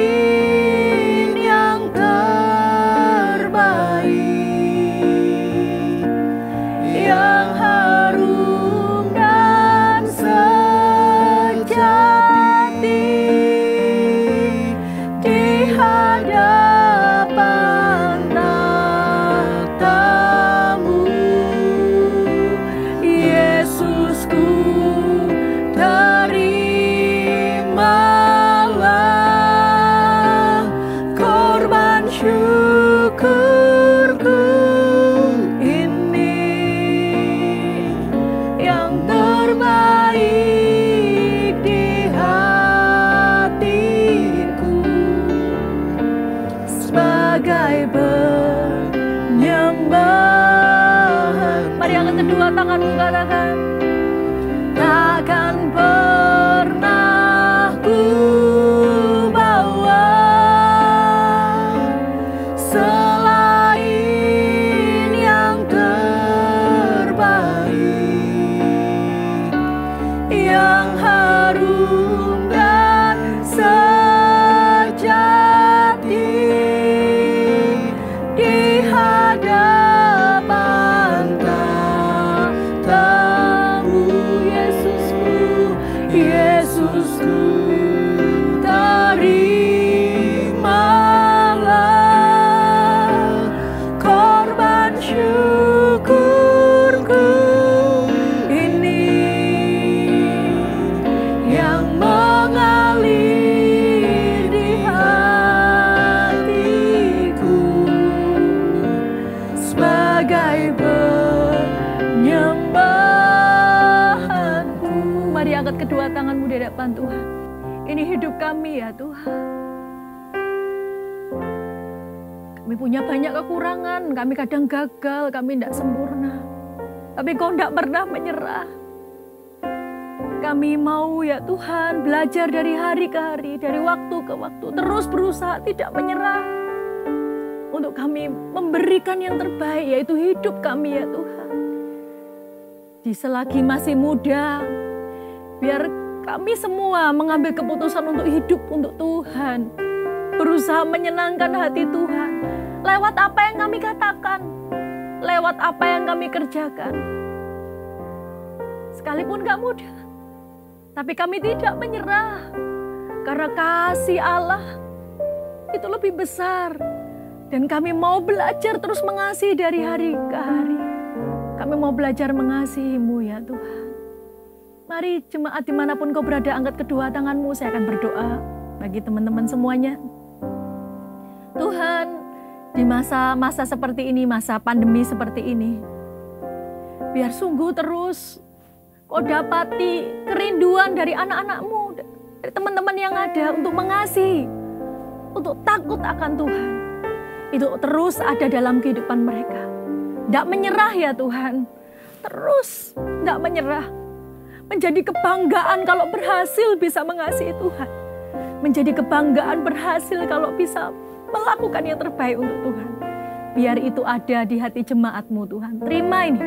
yang terbaik, yang harum dan sejati di hadapan tatamu. Yesusku, terimalah korban syukurku ini, yang terbaik di hatiku, sebagai penyembahan. Mari angkat kedua tanganmu, katakan, takkan pernah ku bawa selain yang terbaik, angkat kedua tanganmu di hadapan Tuhan. Ini hidup kami ya Tuhan. Kami punya banyak kekurangan, kami kadang gagal, kami tidak sempurna. Tapi Kau tidak pernah menyerah. Kami mau ya Tuhan belajar dari hari ke hari, dari waktu ke waktu. Terus berusaha tidak menyerah. Untuk kami memberikan yang terbaik, yaitu hidup kami ya Tuhan. Di selagi masih muda, biar kami semua mengambil keputusan untuk hidup untuk Tuhan. Berusaha menyenangkan hati Tuhan. Lewat apa yang kami katakan. Lewat apa yang kami kerjakan. Sekalipun gak mudah. Tapi kami tidak menyerah. Karena kasih Allah itu lebih besar. Dan kami mau belajar terus mengasihi dari hari ke hari. Kami mau belajar mengasihi-Mu ya Tuhan. Mari jemaat dimanapun kau berada, angkat kedua tanganmu, saya akan berdoa bagi teman-teman semuanya. Tuhan, di masa-masa seperti ini, masa pandemi seperti ini, biar sungguh terus Kau dapati kerinduan dari anak-anak-Mu, dari teman-teman yang ada untuk mengasihi, untuk takut akan Tuhan. Itu terus ada dalam kehidupan mereka. Tidak menyerah ya Tuhan, terus tidak menyerah. Menjadi kebanggaan kalau berhasil bisa mengasihi Tuhan. Menjadi kebanggaan berhasil kalau bisa melakukan yang terbaik untuk Tuhan. Biar itu ada di hati jemaat-Mu Tuhan. Terima ini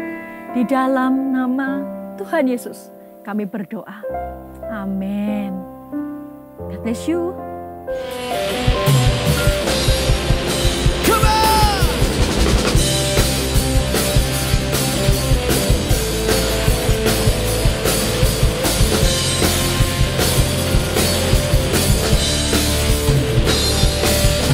di dalam nama Tuhan Yesus kami berdoa. Amin. God bless you.